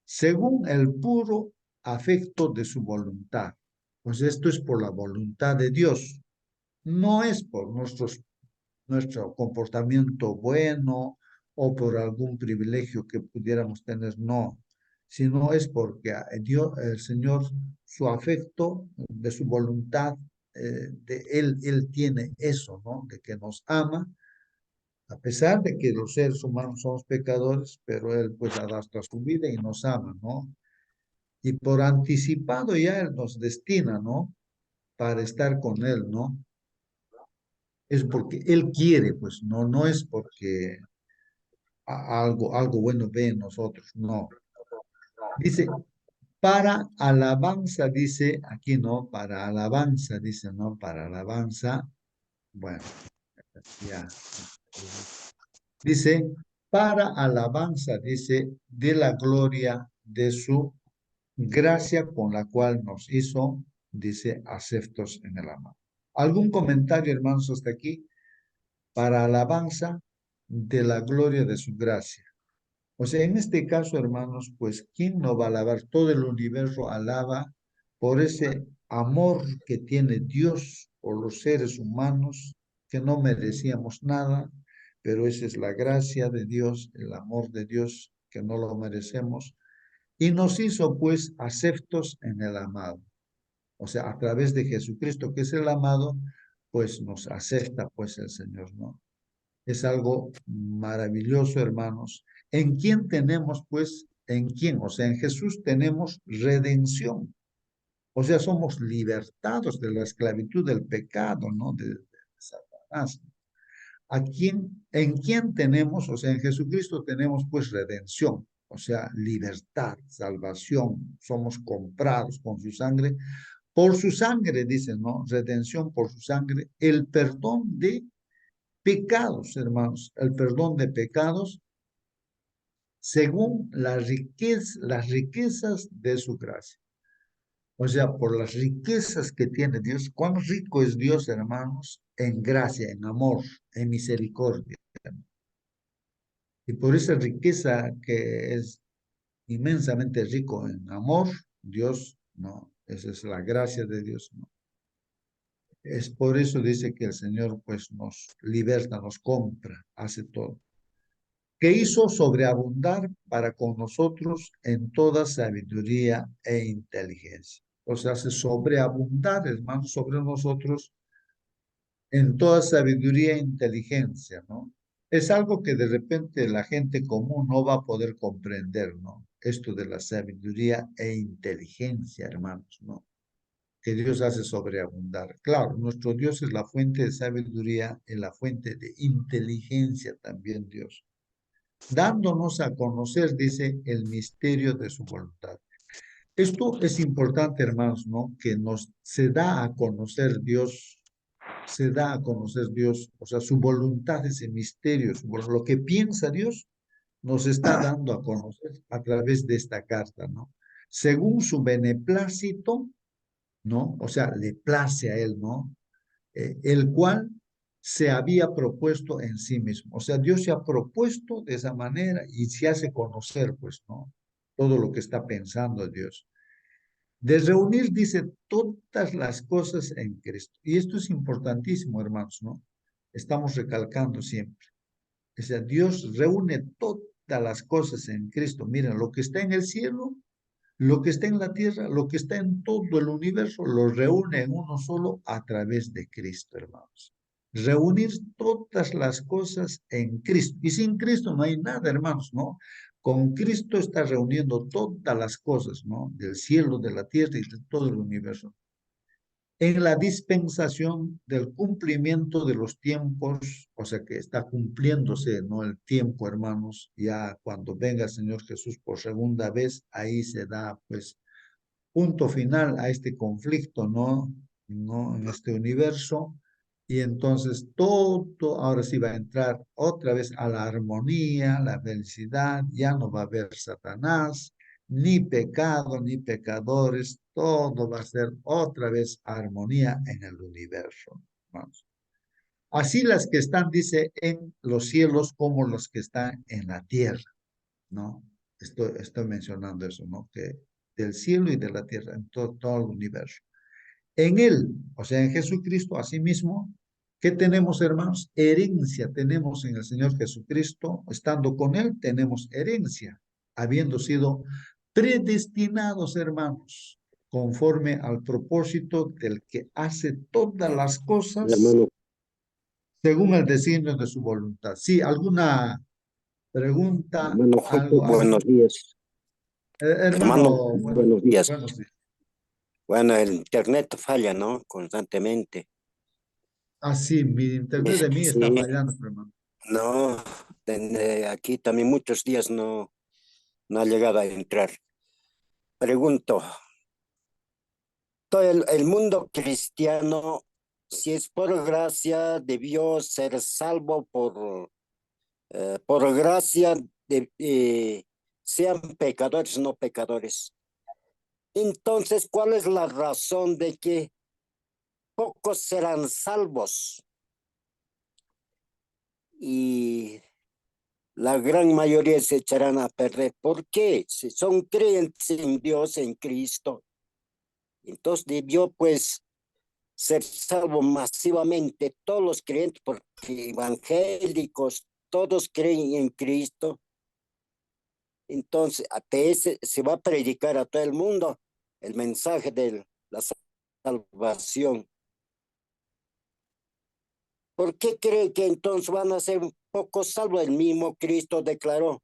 según el puro afecto de su voluntad. Pues esto es por la voluntad de Dios, no es por nuestro comportamiento bueno o por algún privilegio que pudiéramos tener, no, sino es porque Dios, el Señor, su afecto de su voluntad, de Él tiene eso, ¿no? De que nos ama, a pesar de que los seres humanos somos pecadores, pero Él pues adapta su vida y nos ama, ¿no? Y por anticipado ya Él nos destina, ¿no? Para estar con Él, ¿no? Es porque Él quiere, pues no es porque algo bueno ve en nosotros, no. Dice, para alabanza, dice aquí, ¿no? Para alabanza, dice, ¿no? Para alabanza, bueno, ya. Dice, para alabanza, dice, de la gloria de su gracia con la cual nos hizo, dice, aceptos en el amor. ¿Algún comentario, hermanos, hasta aquí? Para alabanza de la gloria de su gracia. O sea, en este caso, hermanos, pues, ¿quién no va a alabar? Todo el universo alaba por ese amor que tiene Dios por los seres humanos, que no merecíamos nada, pero esa es la gracia de Dios, el amor de Dios, que no lo merecemos, y nos hizo, pues, aceptos en el amado. O sea, a través de Jesucristo, que es el amado, pues nos acepta, pues, el Señor, ¿no? Es algo maravilloso, hermanos. ¿En quién tenemos, pues, en quién? O sea, en Jesús tenemos redención. O sea, somos libertados de la esclavitud del pecado, ¿no? De Satanás. ¿A quién, en quién tenemos? O sea, en Jesucristo tenemos, pues, redención. O sea, libertad, salvación. Somos comprados con su sangre. Por su sangre, dicen, ¿no? Redención por su sangre. El perdón de pecados, hermanos, el perdón de pecados según las riquezas de su gracia. O sea, por las riquezas que tiene Dios. ¿Cuán rico es Dios, hermanos? En gracia, en amor, en misericordia. Y por esa riqueza que es inmensamente rico en amor, Dios, ¿no? Esa es la gracia de Dios, ¿no? Es por eso dice que el Señor pues nos liberta, nos compra, hace todo. Que hizo sobreabundar para con nosotros en toda sabiduría e inteligencia. O sea, hace sobreabundar, hermanos, sobre nosotros en toda sabiduría e inteligencia, ¿no? Es algo que de repente la gente común no va a poder comprender, ¿no? Esto de la sabiduría e inteligencia, hermanos, ¿no? Que Dios hace sobreabundar. Claro, nuestro Dios es la fuente de sabiduría y la fuente de inteligencia también, Dios, dándonos a conocer, dice, el misterio de su voluntad. Esto es importante, hermanos, ¿no? Que nos se da a conocer Dios, se da a conocer Dios, o sea, su voluntad, ese misterio, lo que piensa Dios, nos está dando a conocer a través de esta carta, ¿no? Según su beneplácito, ¿no? O sea, le place a él, ¿no? El cual se había propuesto en sí mismo. O sea, Dios se ha propuesto de esa manera y se hace conocer, pues, ¿no? Todo lo que está pensando Dios. De reunir, dice, todas las cosas en Cristo. Y esto es importantísimo, hermanos, ¿no? Estamos recalcando siempre. O sea, Dios reúne todas las cosas en Cristo. Miren, lo que está en el cielo, lo que está en la tierra, lo que está en todo el universo, lo reúne en uno solo a través de Cristo, hermanos. Reunir todas las cosas en Cristo. Y sin Cristo no hay nada, hermanos, ¿no? Con Cristo está reuniendo todas las cosas, ¿no? Del cielo, de la tierra y de todo el universo. En la dispensación del cumplimiento de los tiempos, o sea que está cumpliéndose, ¿no? El tiempo, hermanos, ya cuando venga el Señor Jesús por segunda vez, ahí se da, pues, punto final a este conflicto, ¿no? ¿No? En este universo. Y entonces todo ahora sí va a entrar otra vez a la armonía, la felicidad, ya no va a haber Satanás, ni pecado, ni pecadores, todo va a ser otra vez armonía en el universo. Vamos. Así las que están, dice, en los cielos como los que están en la tierra, ¿no? Estoy mencionando eso, ¿no? Que del cielo y de la tierra, en todo el universo. En Él, o sea, en Jesucristo, asimismo, ¿qué tenemos, hermanos? Herencia tenemos en el Señor Jesucristo. Estando con Él, tenemos herencia, habiendo sido predestinados, hermanos, conforme al propósito del que hace todas las cosas Hermano, según el designio de su voluntad. Sí, ¿alguna pregunta? hermano Jopo, Algo. buenos días. Hermano, Hermano, buenos días. buenos días. Bueno, el internet falla, ¿no? Constantemente. Ah, sí, mi internet de mí está Sí, fallando, hermano. no, aquí también muchos días no ha llegado a entrar. Pregunto, todo el mundo cristiano, si es por gracia, debió ser salvo por gracia, sean pecadores o no pecadores. Entonces, ¿cuál es la razón de que pocos serán salvos y la gran mayoría se echarán a perder? ¿Por qué? Si son creyentes en Dios, en Cristo, entonces debió pues ser salvo masivamente todos los creyentes, porque evangélicos, todos creen en Cristo. Entonces, se va a predicar a todo el mundo el mensaje de la salvación. ¿Por qué cree que entonces van a ser pocos salvos? El mismo Cristo declaró,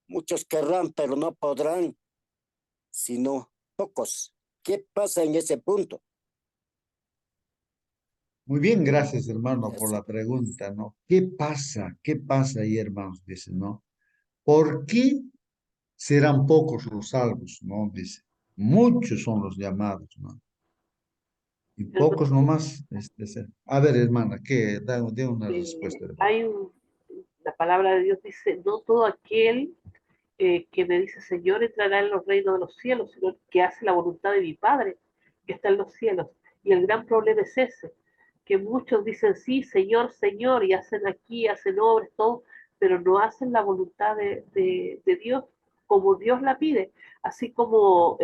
muchos querrán, pero no podrán, sino pocos. ¿Qué pasa en ese punto? Muy bien, gracias, hermano, por Es- la pregunta, ¿no? ¿Qué pasa? ¿Qué pasa ahí, hermanos? Dice, ¿no? ¿Por qué serán pocos los salvos? ¿No? Dice, muchos son los llamados, ¿no? Y Hermano, pocos nomás. A ver, hermana, ¿qué? Dé una respuesta, hermano. la palabra de Dios dice, no todo aquel que me dice Señor entrará en los reinos de los cielos, sino que hace la voluntad de mi Padre que está en los cielos. Y el gran problema es ese, que muchos dicen sí, Señor, Señor, y hacen aquí, hacen obras, todo, pero no hacen la voluntad de Dios como Dios la pide. Así como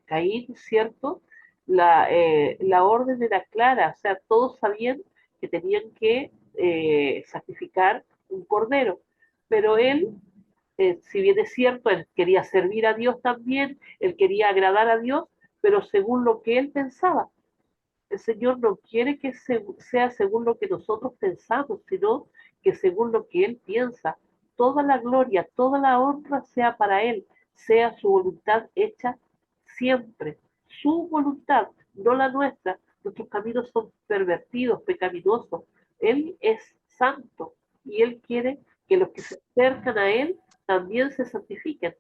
Caín, ¿cierto? La orden era clara, o sea, todos sabían que tenían que sacrificar un cordero, pero él, si bien es cierto, él quería servir a Dios también, él quería agradar a Dios, pero según lo que él pensaba. El Señor no quiere que sea según lo que nosotros pensamos, sino que según lo que Él piensa, toda la gloria, toda la honra sea para Él, sea su voluntad hecha siempre, su voluntad, no la nuestra. Nuestros caminos son pervertidos, pecaminosos. Él es santo y Él quiere que los que se acercan a Él también se santifiquen.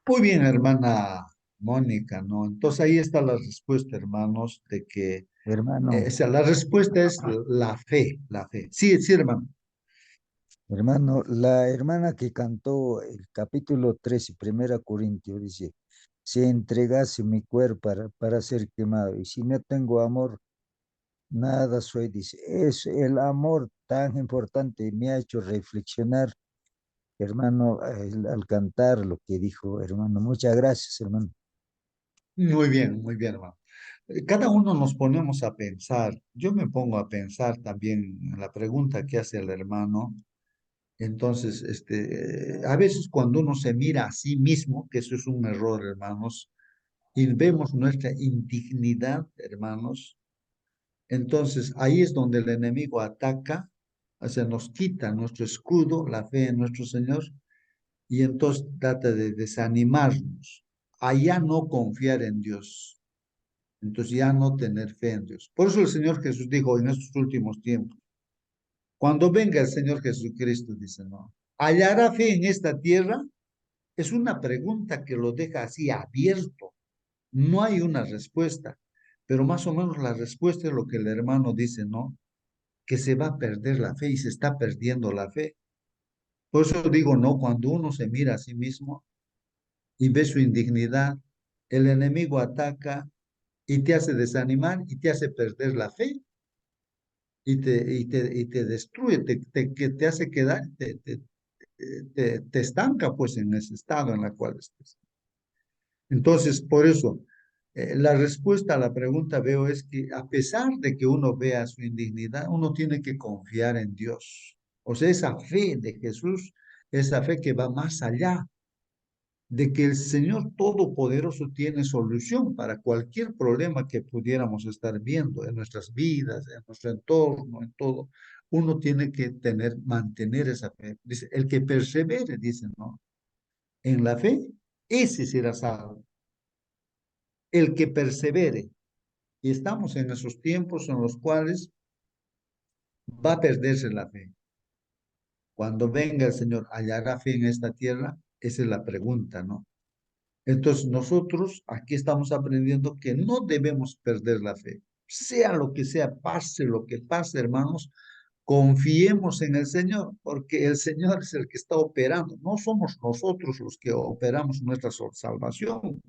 Muy bien, hermana Mónica, ¿no? Entonces ahí está la respuesta, hermanos, de que, Hermano, o sea, la respuesta es la fe, la fe. Sí, sí, hermano. hermano, la hermana que cantó el capítulo 13, Primera Corintios, dice, si entregase mi cuerpo para ser quemado, y si no tengo amor, nada soy, dice. Es el amor tan importante, me ha hecho reflexionar, hermano, al cantar lo que dijo, hermano. Muchas gracias, hermano. Muy bien, hermano. Cada uno nos ponemos a pensar. Yo me pongo a pensar también en la pregunta que hace el hermano. Entonces, a veces cuando uno se mira a sí mismo, que eso es un error, hermanos, y vemos nuestra indignidad, hermanos, entonces ahí es donde el enemigo ataca, o sea, nos quita nuestro escudo, la fe en nuestro Señor, y entonces trata de desanimarnos, a ya no confiar en Dios, entonces ya no tener fe en Dios. Por eso el Señor Jesús dijo en estos últimos tiempos, cuando venga el Señor Jesucristo, dice, ¿no? ¿Hallará fe en esta tierra? Es una pregunta que lo deja así abierto. No hay una respuesta, pero más o menos la respuesta es lo que el hermano dice, ¿no? Que se va a perder la fe y se está perdiendo la fe. Por eso digo, no, cuando uno se mira a sí mismo y ve su indignidad, el enemigo ataca y te hace desanimar y te hace perder la fe y te destruye, te hace quedar, te estanca pues en ese estado en el cual estés. Entonces, por eso, la respuesta a la pregunta veo es que a pesar de que uno vea su indignidad, uno tiene que confiar en Dios. O sea, esa fe de Jesús, esa fe que va más allá de que el Señor Todopoderoso tiene solución para cualquier problema que pudiéramos estar viendo en nuestras vidas, en nuestro entorno, en todo. Uno tiene que mantener esa fe. Dice, el que persevere, dice, ¿no? En la fe, ese será salvo. El que persevere. Y estamos en esos tiempos en los cuales va a perderse la fe. Cuando venga el Señor, ¿hallará fe en esta tierra? Esa es la pregunta, ¿no? Entonces nosotros aquí estamos aprendiendo que no debemos perder la fe. Sea lo que sea, pase lo que pase, hermanos, confiemos en el Señor, porque el Señor es el que está operando. No somos nosotros los que operamos nuestra salvación.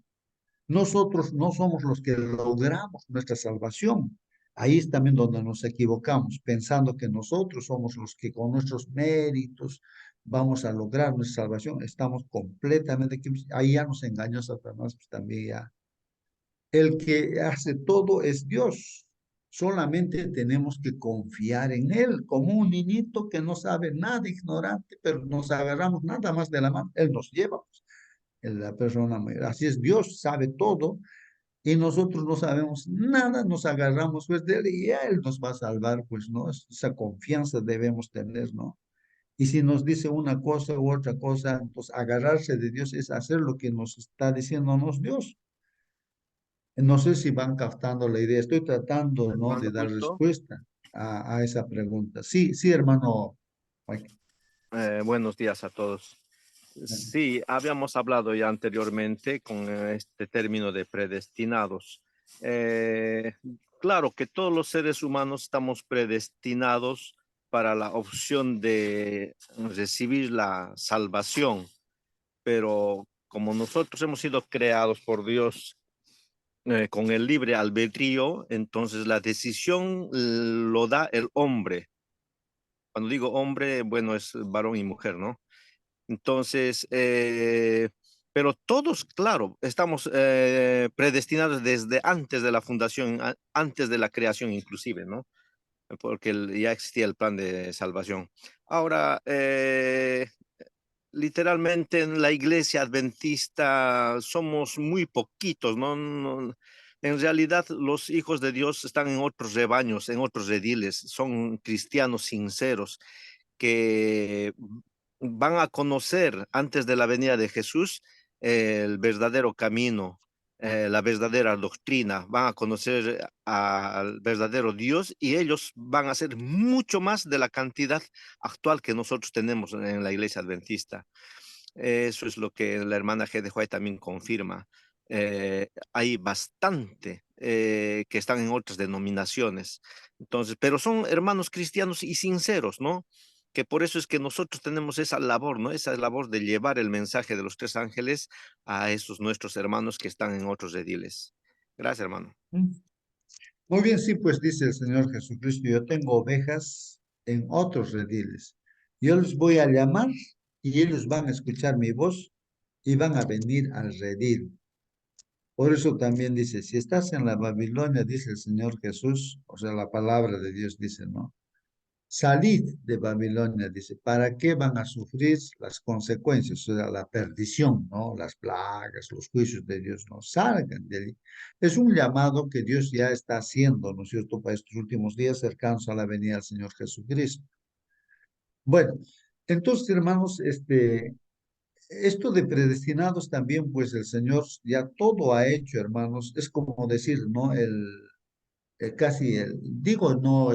Nosotros no somos los que logramos nuestra salvación. Ahí es también donde nos equivocamos, pensando que nosotros somos los que con nuestros méritos vamos a lograr nuestra salvación. Estamos completamente equivocados. Ahí ya nos engañó Satanás, pues también ya. El que hace todo es Dios. Solamente tenemos que confiar en Él, como un niñito que no sabe nada, ignorante, pero nos agarramos nada más de la mano. Él nos lleva, pues, la persona mayor. Así es, Dios sabe todo y nosotros no sabemos nada, nos agarramos pues de Él y Él nos va a salvar, pues, ¿no? Esa confianza debemos tener, ¿no? Y si nos dice una cosa u otra cosa, pues agarrarse de Dios es hacer lo que nos está diciéndonos Dios. No sé si van captando la idea, estoy tratando, ¿no? De Hermano dar Augusto, respuesta a esa pregunta. Sí, sí, hermano. Mike. buenos días a todos. Sí, habíamos hablado ya anteriormente con este término de predestinados. Eh, claro que todos los seres humanos estamos predestinados para la opción de recibir la salvación, pero como nosotros hemos sido creados por Dios con el libre albedrío, entonces la decisión lo da el hombre. Cuando digo hombre, bueno, es varón y mujer, ¿no? Entonces, pero todos, claro, estamos predestinados desde antes de la fundación, antes de la creación inclusive, ¿no? Porque ya existía el plan de salvación. Ahora, literalmente en la iglesia adventista somos muy poquitos, ¿no? En realidad, los hijos de Dios están en otros rebaños, en otros rediles, son cristianos sinceros que van a conocer antes de la venida de Jesús el verdadero camino, la verdadera doctrina, van a conocer al verdadero Dios y ellos van a ser mucho más de la cantidad actual que nosotros tenemos en la iglesia adventista. Eso es lo que la hermana G. de White también confirma. Hay bastante que están en otras denominaciones. Entonces, pero son hermanos cristianos y sinceros, ¿no? Que por eso es que nosotros tenemos esa labor, ¿no? Esa labor de llevar el mensaje de los tres ángeles a esos nuestros hermanos que están en otros rediles. Gracias, hermano. Muy bien, sí, pues dice el Señor Jesucristo, yo tengo ovejas en otros rediles. Yo los voy a llamar y ellos van a escuchar mi voz y van a venir al redil. Por eso también dice, si estás en la Babilonia, dice el Señor Jesús, o sea, la palabra de Dios dice, ¿no? Salid de Babilonia, dice, ¿para qué van a sufrir las consecuencias? O sea, la perdición, ¿no? Las plagas, los juicios de Dios, no salgan de ahí. Es un llamado que Dios ya está haciendo, ¿no es cierto?, para estos últimos días cercanos a la venida del Señor Jesucristo. Bueno, entonces, hermanos, esto de predestinados también, pues el Señor ya todo ha hecho, hermanos. Es como decir, ¿no? Casi, digo, no,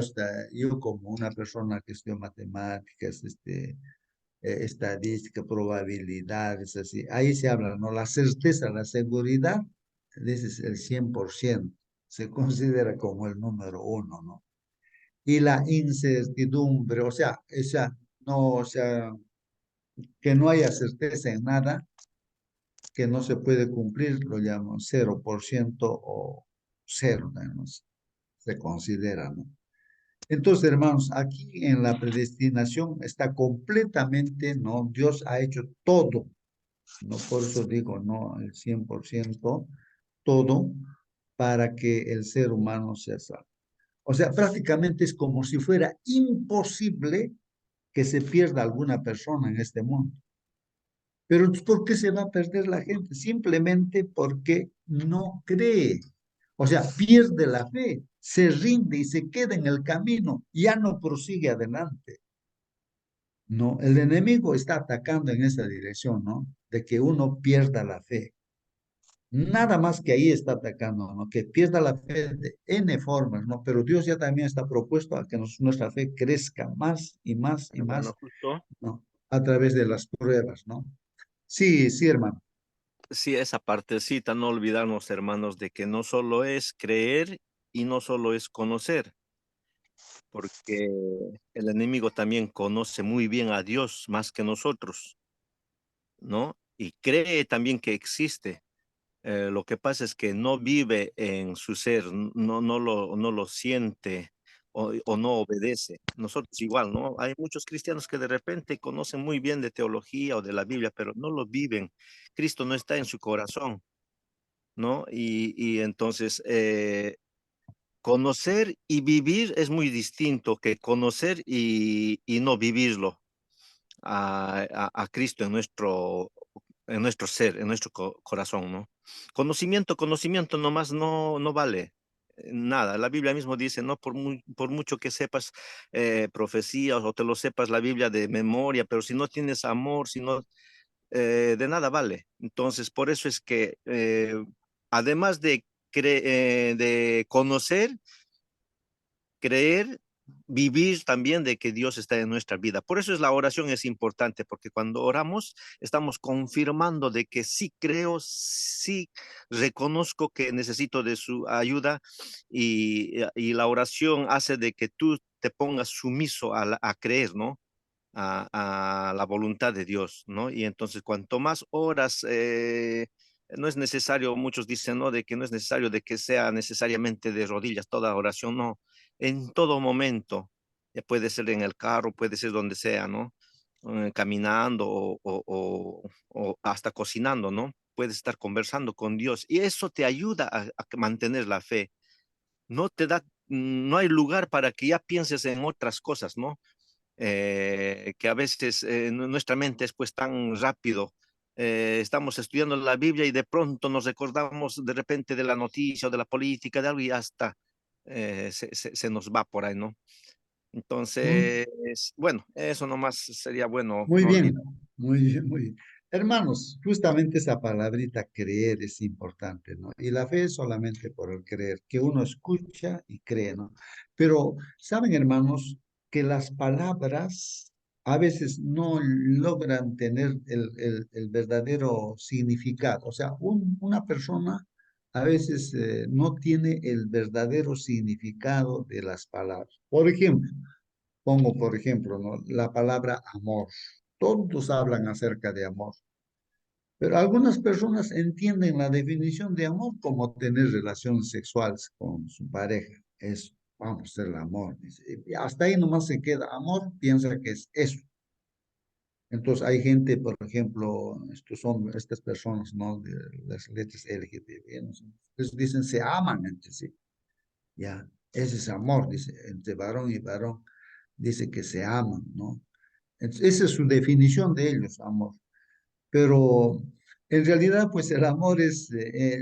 yo como una persona que estudia matemáticas, estadística, probabilidades, así, ahí se habla, ¿no? La certeza, la seguridad, ese es el 100%, se considera como el número uno, ¿no? Y la incertidumbre, no, o sea, que no haya certeza en nada, que no se puede cumplir, lo llaman 0% o cero, ¿no? Se considera, ¿no? Entonces, hermanos, aquí en la predestinación está completamente, ¿no? Dios ha hecho todo, ¿no? Por eso digo, no el 100%, todo para que el ser humano sea salvo. O sea, prácticamente es como si fuera imposible que se pierda alguna persona en este mundo. Pero ¿por qué se va a perder la gente? Simplemente porque no cree. O sea, pierde la fe, se rinde y se queda en el camino, ya no prosigue adelante. No, el enemigo está atacando en esa dirección, ¿no? De que uno pierda la fe. Nada más que ahí está atacando, ¿no? Que pierda la fe de N formas, ¿no? Pero Dios ya también está propuesto a que nuestra fe crezca más y más y más, Hermano, justo. ¿no? A través de las pruebas, ¿no? Sí, sí, hermano. Sí, esa partecita, no olvidarnos, hermanos, de que no solo es creer y no solo es conocer, porque el enemigo también conoce muy bien a Dios más que nosotros, ¿no? Y cree también que existe. Lo que pasa es que no vive en su ser, no lo siente o no obedece. Nosotros igual, ¿no? Hay muchos cristianos que de repente conocen muy bien de teología o de la Biblia, pero no lo viven. Cristo no está en su corazón, ¿no? Y entonces, conocer y vivir es muy distinto que conocer y no vivirlo a Cristo en nuestro ser, en nuestro corazón, ¿no? Conocimiento nomás no vale nada. La Biblia mismo dice, ¿no? Por mucho que sepas profecías o te lo sepas la Biblia de memoria, pero si no tienes amor, si no, de nada vale. Entonces, por eso es que además de conocer, creer, vivir también de que Dios está en nuestra vida. Por eso es la oración es importante, porque cuando oramos estamos confirmando de que sí creo, sí reconozco que necesito de su ayuda y la oración hace de que tú te pongas sumiso a creer, ¿no? A la voluntad de Dios, ¿no? Y entonces cuanto más oras, no es necesario, muchos dicen, ¿no? De que no es necesario de que sea necesariamente de rodillas toda oración, no, en todo momento, puede ser en el carro, puede ser donde sea, ¿no? Caminando o hasta cocinando, ¿no? Puedes estar conversando con Dios y eso te ayuda a mantener la fe. No te da, no hay lugar para que ya pienses en otras cosas, ¿no? Que a veces nuestra mente es pues tan rápido estamos estudiando la Biblia y de pronto nos recordamos de repente de la noticia o de la política, de algo y hasta se nos va por ahí, ¿no? Entonces, bueno, eso nomás sería bueno Muy no bien, olvidar. muy bien, muy bien. Hermanos, justamente esa palabrita creer es importante, ¿no? Y la fe es solamente por el creer, que uno escucha y cree, ¿no? Pero, ¿saben, hermanos, que las palabras a veces no logran tener el verdadero significado? O sea, una persona a veces no tiene el verdadero significado de las palabras. Por ejemplo, pongo, por ejemplo, ¿no? La palabra amor. Todos hablan acerca de amor, pero algunas personas entienden la definición de amor como tener relaciones sexuales con su pareja. Es, vamos, el amor. Dice. Y hasta ahí nomás se queda. Amor piensa que es eso. Entonces hay gente, por ejemplo, estos son estas personas, ¿no? De las letras LGBT, ¿no? Entonces dicen se aman entre sí. Ya, ese es amor, dice, entre varón y varón. Dice que se aman, ¿no? Esa es su definición de ellos, amor. Pero en realidad, pues el amor es,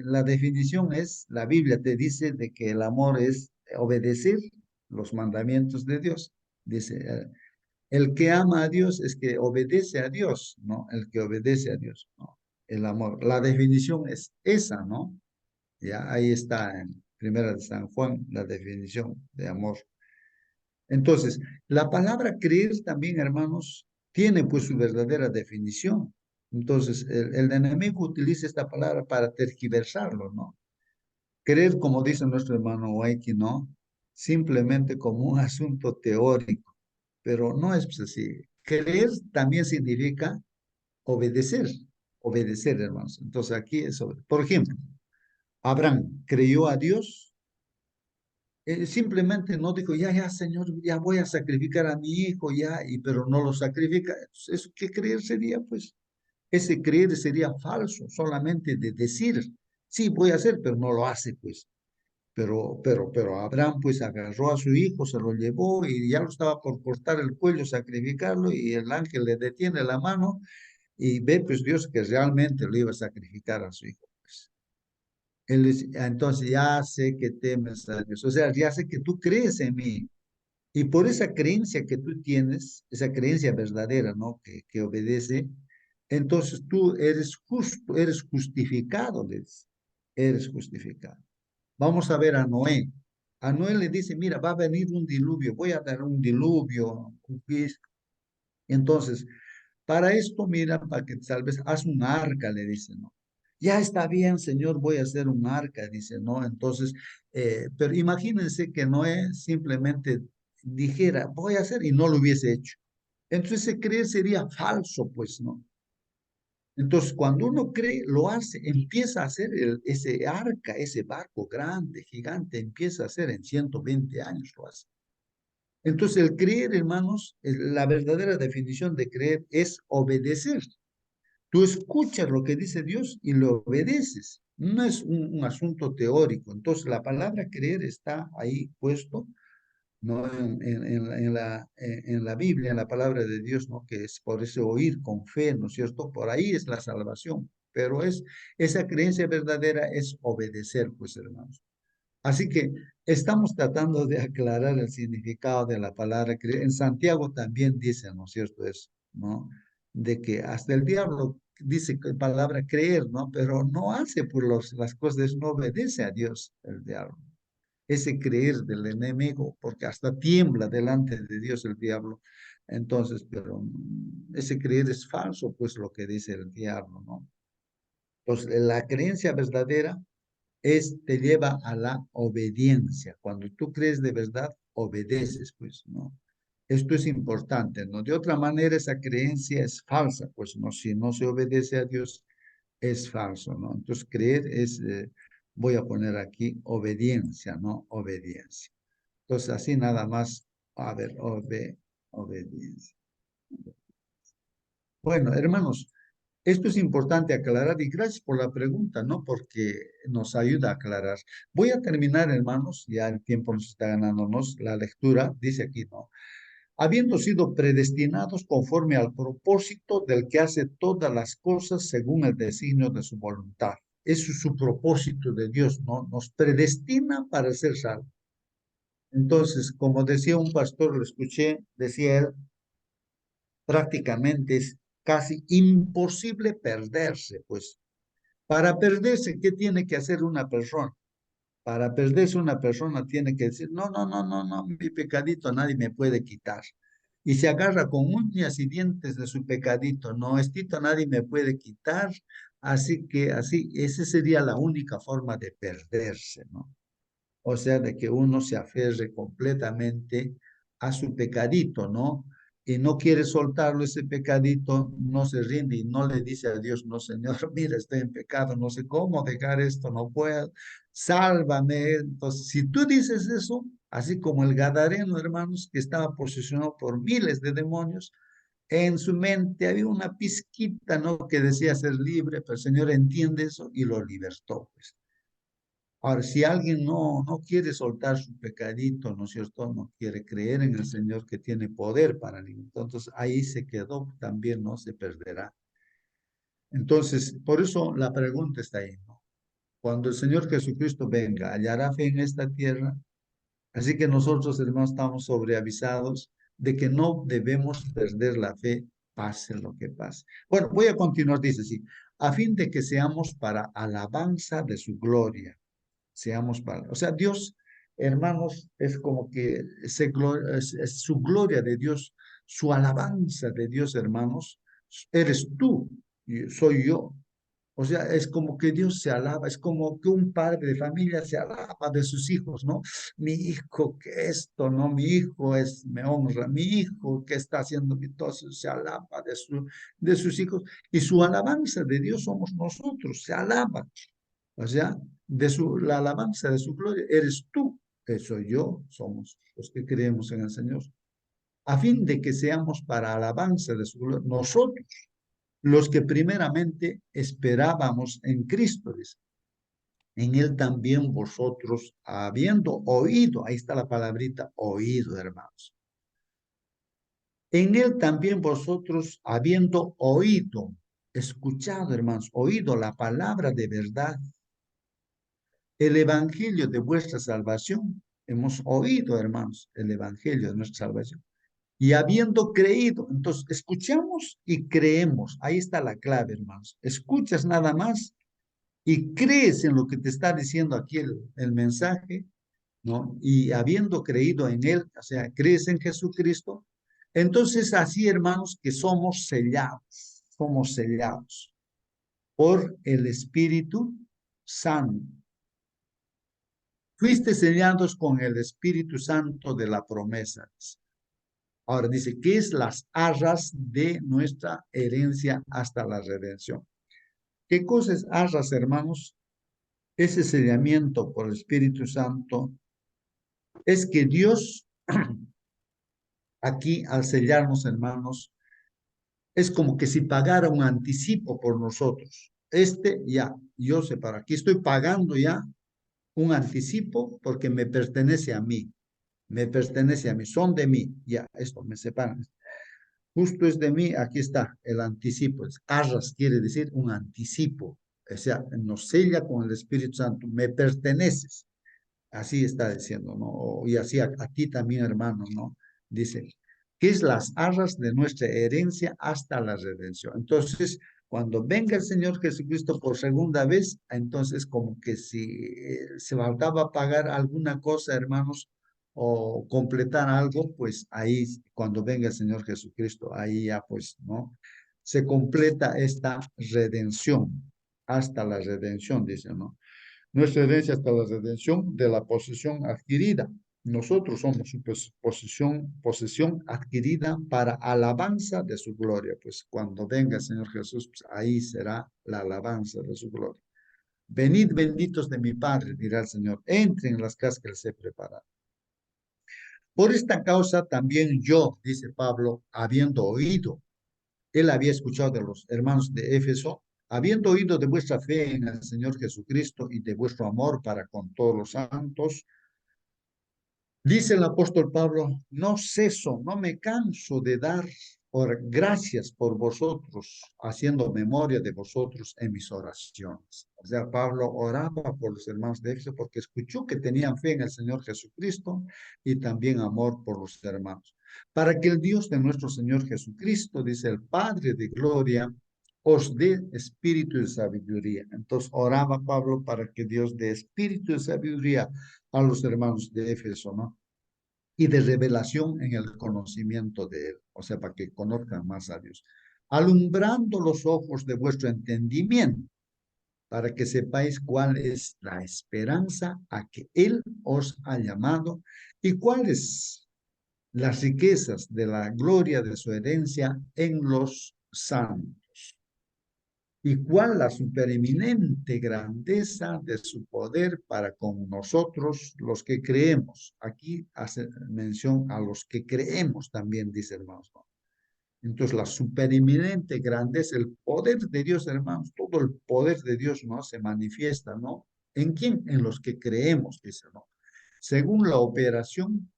la definición es, la Biblia te dice de que el amor es obedecer los mandamientos de Dios. Dice, el que ama a Dios es que obedece a Dios, ¿no? El que obedece a Dios, ¿no? El amor. La definición es esa, ¿no? Ya ahí está en Primera de San Juan, la definición de amor. Entonces, la palabra creer también, hermanos, tiene pues su verdadera definición. Entonces, el enemigo utiliza esta palabra para tergiversarlo, ¿no? Creer, como dice nuestro hermano Waiki, ¿no? Simplemente como un asunto teórico, pero no es pues, así. Creer también significa obedecer, obedecer, hermanos. Entonces, aquí es, por ejemplo, Abraham creyó a Dios. Simplemente no dijo, ya, ya, Señor, ya voy a sacrificar a mi hijo, ya, pero no lo sacrifica. ¿Eso qué creer sería? Pues ese creer sería falso, solamente de decir, sí, voy a hacer, pero no lo hace, pues. Pero Abraham pues agarró a su hijo, se lo llevó y ya lo estaba por cortar el cuello, sacrificarlo y el ángel le detiene la mano y ve pues Dios que realmente lo iba a sacrificar a su hijo. Pues. Entonces ya sé que temes a Dios, o sea, ya sé que tú crees en mí. Y por esa creencia que tú tienes, esa creencia verdadera, ¿no? Que obedece, entonces tú eres justo, eres justificado, eres justificado. Vamos a ver a Noé. A Noé le dice, mira, va a venir un diluvio, voy a dar un diluvio. Entonces, para esto, mira, para que tal vez haz un arca, le dice, ¿no? Ya está bien, Señor, voy a hacer un arca, dice, ¿no? Entonces, pero imagínense que Noé simplemente dijera, voy a hacer, y no lo hubiese hecho. Entonces, ese creer sería falso, pues, ¿no? Entonces, cuando uno cree, lo hace, empieza a hacer ese arca, ese barco grande, gigante, empieza a hacer en 120 años, lo hace. Entonces, el creer, hermanos, la verdadera definición de creer es obedecer. Tú escuchas lo que dice Dios y lo obedeces. No es un asunto teórico. Entonces, la palabra creer está ahí puesto, ¿no? En la Biblia, en la palabra de Dios, ¿no? Que es por eso oír con fe, ¿no es cierto? Por ahí es la salvación. Pero esa creencia verdadera es obedecer, pues, hermanos. Así que estamos tratando de aclarar el significado de la palabra creer. En Santiago también dice, ¿no es cierto? Eso, ¿no? De que hasta el diablo dice que palabra creer, ¿no? Pero no hace por las cosas, no obedece a Dios el diablo. Ese creer del enemigo, porque hasta tiembla delante de Dios el diablo. Entonces, pero ese creer es falso, pues lo que dice el diablo, ¿no? Entonces, la creencia verdadera te lleva a la obediencia. Cuando tú crees de verdad, obedeces, pues, ¿no? Esto es importante, ¿no? De otra manera, esa creencia es falsa, pues, ¿no? Si no se obedece a Dios, es falso, ¿no? Entonces, creer es, voy a poner aquí, obediencia, ¿no? Obediencia. Entonces, así nada más, a ver, obediencia. Bueno, hermanos, esto es importante aclarar y gracias por la pregunta, ¿no? Porque nos ayuda a aclarar. Voy a terminar, hermanos, ya el tiempo nos está ganándonos. La lectura dice aquí, ¿no? habiendo sido predestinados conforme al propósito del que hace todas las cosas según el designio de su voluntad. Eso es su propósito de Dios, ¿no? Nos predestina para ser salvos. Entonces, como decía un pastor, lo escuché, decía él, prácticamente es casi imposible perderse, pues. Para perderse, ¿qué tiene que hacer una persona? Para perderse una persona tiene que decir, no, no, no, no, no, mi pecadito nadie me puede quitar. Y se agarra con uñas y dientes de su pecadito, no, estito nadie me puede quitar. Así que así, esa sería la única forma de perderse, ¿no? O sea, de que uno se aferre completamente a su pecadito, ¿no? Y no quiere soltarlo ese pecadito, no se rinde y no le dice a Dios, no, Señor, mira, estoy en pecado, no sé cómo dejar esto, no puedo, sálvame. Entonces, si tú dices eso, así como el Gadareno, hermanos, que estaba posesionado por miles de demonios, en su mente había una pizquita, ¿no? Que decía ser libre, pero el Señor entiende eso y lo libertó, pues. Ahora, si alguien no quiere soltar su pecadito, ¿no es cierto? No quiere creer en el Señor que tiene poder para él. Entonces ahí se quedó, también no se perderá. Entonces, por eso la pregunta está ahí, ¿no? Cuando el Señor Jesucristo venga, ¿hallará fe en esta tierra? Así que nosotros, hermanos, estamos sobreavisados de que no debemos perder la fe, pase lo que pase. Bueno, voy a continuar, dice así, a fin de que seamos para alabanza de su gloria. Seamos para, o sea, Dios, hermanos, es como que es su gloria de Dios, su alabanza de Dios, hermanos, eres tú, y soy yo. O sea, es como que Dios se alaba, es como que un padre de familia se alaba de sus hijos, ¿no? Mi hijo, que esto, ¿no? Mi hijo es, me honra, mi hijo que está haciendo mi todo, se alaba de sus hijos. Y su alabanza de Dios somos nosotros, se alaba. O sea, la alabanza de su gloria eres tú, que soy yo, somos los que creemos en el Señor, a fin de que seamos para alabanza de su gloria, nosotros, los que primeramente esperábamos en Cristo, dice. En él también vosotros, habiendo oído, ahí está la palabrita, oído, hermanos. En él también vosotros, habiendo oído, escuchado, hermanos, oído la palabra de verdad, el evangelio de vuestra salvación. Hemos oído, hermanos, el evangelio de nuestra salvación. Y habiendo creído, entonces escuchamos y creemos. Ahí está la clave, hermanos. Escuchas nada más y crees en lo que te está diciendo aquí el mensaje, ¿no? Y habiendo creído en él, o sea, crees en Jesucristo, entonces así, hermanos, que somos sellados por el Espíritu Santo. Fuiste sellados con el Espíritu Santo de la promesa. Ahora dice, ¿qué es las arras de nuestra herencia hasta la redención? ¿Qué cosa es arras, hermanos? Ese sellamiento por el Espíritu Santo es que Dios, aquí al sellarnos, hermanos, es como que si pagara un anticipo por nosotros. Ya, yo sé, para aquí estoy pagando ya un anticipo porque me pertenece a mí. Me pertenece a mí, son de mí, ya, esto me separan. Justo es de mí, aquí está el anticipo. Arras quiere decir un anticipo, o sea, nos sella con el Espíritu Santo, me perteneces. Así está diciendo, ¿no? Y así a ti también, hermanos, ¿no? Dice, que es las arras de nuestra herencia hasta la redención. Entonces, cuando venga el Señor Jesucristo por segunda vez, entonces como que si se faltaba pagar alguna cosa, hermanos, o completar algo, pues ahí, cuando venga el Señor Jesucristo, ahí ya pues, ¿no? Se completa esta redención, hasta la redención, dice, ¿no? Nuestra herencia hasta la redención de la posesión adquirida. Nosotros somos su posesión adquirida para alabanza de su gloria. Pues cuando venga el Señor Jesús, pues ahí será la alabanza de su gloria. Venid benditos de mi Padre, dirá el Señor, entren en las casas que les he preparado. Por esta causa también yo, dice Pablo, habiendo oído, él había escuchado de los hermanos de Éfeso, habiendo oído de vuestra fe en el Señor Jesucristo y de vuestro amor para con todos los santos, Dice el apóstol Pablo, no ceso, no me canso de dar gracias por vosotros, haciendo memoria de vosotros en mis oraciones. O sea, Pablo oraba por los hermanos de Éfeso porque escuchó que tenían fe en el Señor Jesucristo y también amor por los hermanos. Para que el Dios de nuestro Señor Jesucristo, dice el Padre de gloria, os dé espíritu de sabiduría. Entonces oraba Pablo para que Dios dé espíritu de sabiduría a los hermanos de Éfeso, ¿no? Y de revelación en el conocimiento de Él, o sea, para que conozcan más a Dios. Alumbrando los ojos de vuestro entendimiento, para que sepáis cuál es la esperanza a que Él os ha llamado y cuáles las riquezas de la gloria de su herencia en los santos y cuál la supereminente grandeza de su poder para con nosotros los que creemos. Aquí hace mención a los que creemos también, dice hermanos, ¿no? Entonces la supereminente grandeza, el poder de Dios, hermanos, todo el poder de Dios, ¿no? Se manifiesta, ¿no? ¿En quién? En los que creemos, dice, ¿no? Según la operación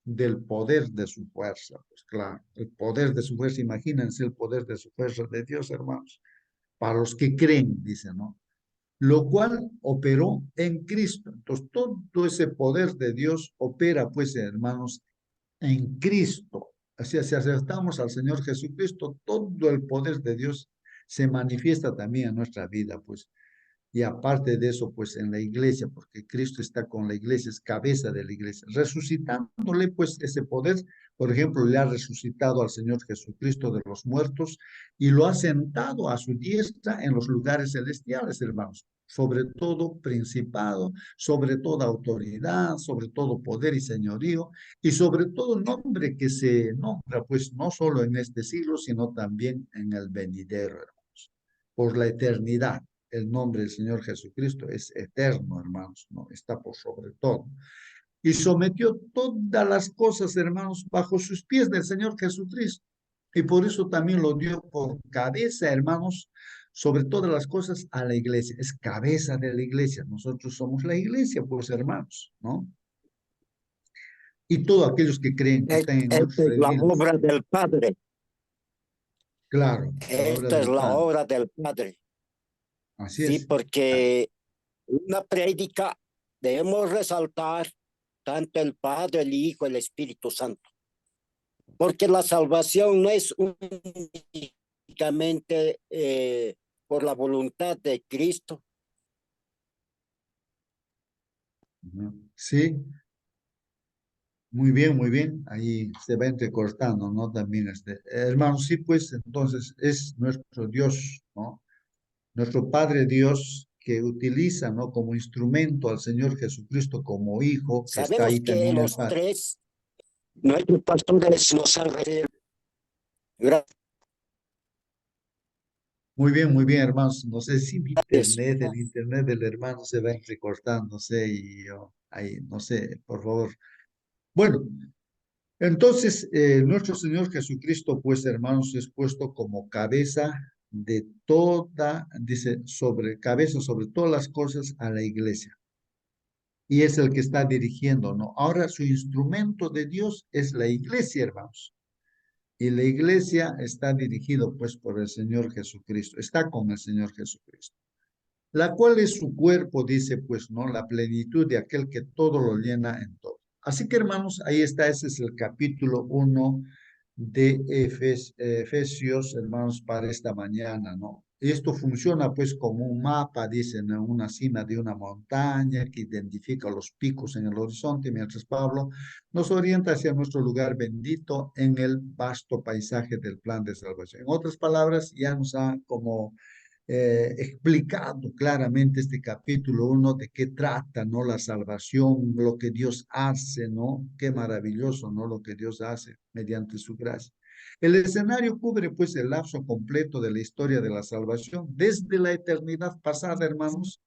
del poder de su fuerza. Pues claro, el poder de su fuerza, imagínense el poder de su fuerza de Dios, hermanos, para los que creen, dice, ¿no? Lo cual operó en Cristo. Entonces, todo ese poder de Dios opera, pues, hermanos, en Cristo. Así, si aceptamos al Señor Jesucristo, todo el poder de Dios se manifiesta también en nuestra vida, pues. Y aparte de eso, pues en la iglesia, porque Cristo está con la iglesia, es cabeza de la iglesia, resucitándole pues ese poder. Por ejemplo, le ha resucitado al Señor Jesucristo de los muertos y lo ha sentado a su diestra en los lugares celestiales, hermanos. Sobre todo principado, sobre toda autoridad, sobre todo poder y señorío, y sobre todo nombre que se nombra, pues no solo en este siglo, sino también en el venidero, hermanos, por la eternidad. El nombre del Señor Jesucristo es eterno, hermanos, ¿no? Está por sobre todo. Y sometió todas las cosas, hermanos, bajo sus pies del Señor Jesucristo. Y por eso también lo dio por cabeza, hermanos, sobre todas las cosas a la iglesia. Es cabeza de la iglesia. Nosotros somos la iglesia, pues, hermanos, ¿no? Y todos aquellos que creen que están en Esta otros es la redimidos. obra del Padre. Claro, la obra Esta es del la Padre. obra del Padre. Así Sí, es. porque una prédica debemos resaltar tanto el Padre, el Hijo, el Espíritu Santo. Porque la salvación no es únicamente por la voluntad de Cristo. Sí, muy bien, muy bien. Ahí se va entrecortando, ¿no? También hermanos, sí, pues entonces es nuestro Dios, ¿no? Nuestro Padre Dios que utiliza, ¿no? Como instrumento al Señor Jesucristo como hijo, que está Sabemos ahí que también el los Padre. tres, nuestros pastores nos han recibido. Muy bien, hermanos. No sé si el internet del hermano se va entrecortándose y yo, ahí, no sé, por favor. Bueno, entonces, nuestro Señor Jesucristo, pues, hermanos, es puesto como cabeza de toda, dice, cabeza sobre todas las cosas a la iglesia. Y es el que está dirigiendo, ¿no? Ahora su instrumento de Dios es la iglesia, hermanos. Y la iglesia está dirigido, pues, por el Señor Jesucristo. Está con el Señor Jesucristo. La cual es su cuerpo, dice, pues, ¿no? La plenitud de aquel que todo lo llena en todo. Así que, hermanos, ahí está, ese es el capítulo 1 de Efesios, hermanos, para esta mañana, ¿no? Esto funciona, pues, como un mapa, dicen, en una cima de una montaña que identifica los picos en el horizonte, mientras Pablo nos orienta hacia nuestro lugar bendito en el vasto paisaje del plan de salvación. En otras palabras, ya nos ha como explicado claramente este capítulo 1 de qué trata, ¿no? La salvación, lo que Dios hace, ¿no? Qué maravilloso, ¿no? Lo que Dios hace mediante su gracia. El escenario cubre, pues, el lapso completo de la historia de la salvación, desde la eternidad pasada, hermanos,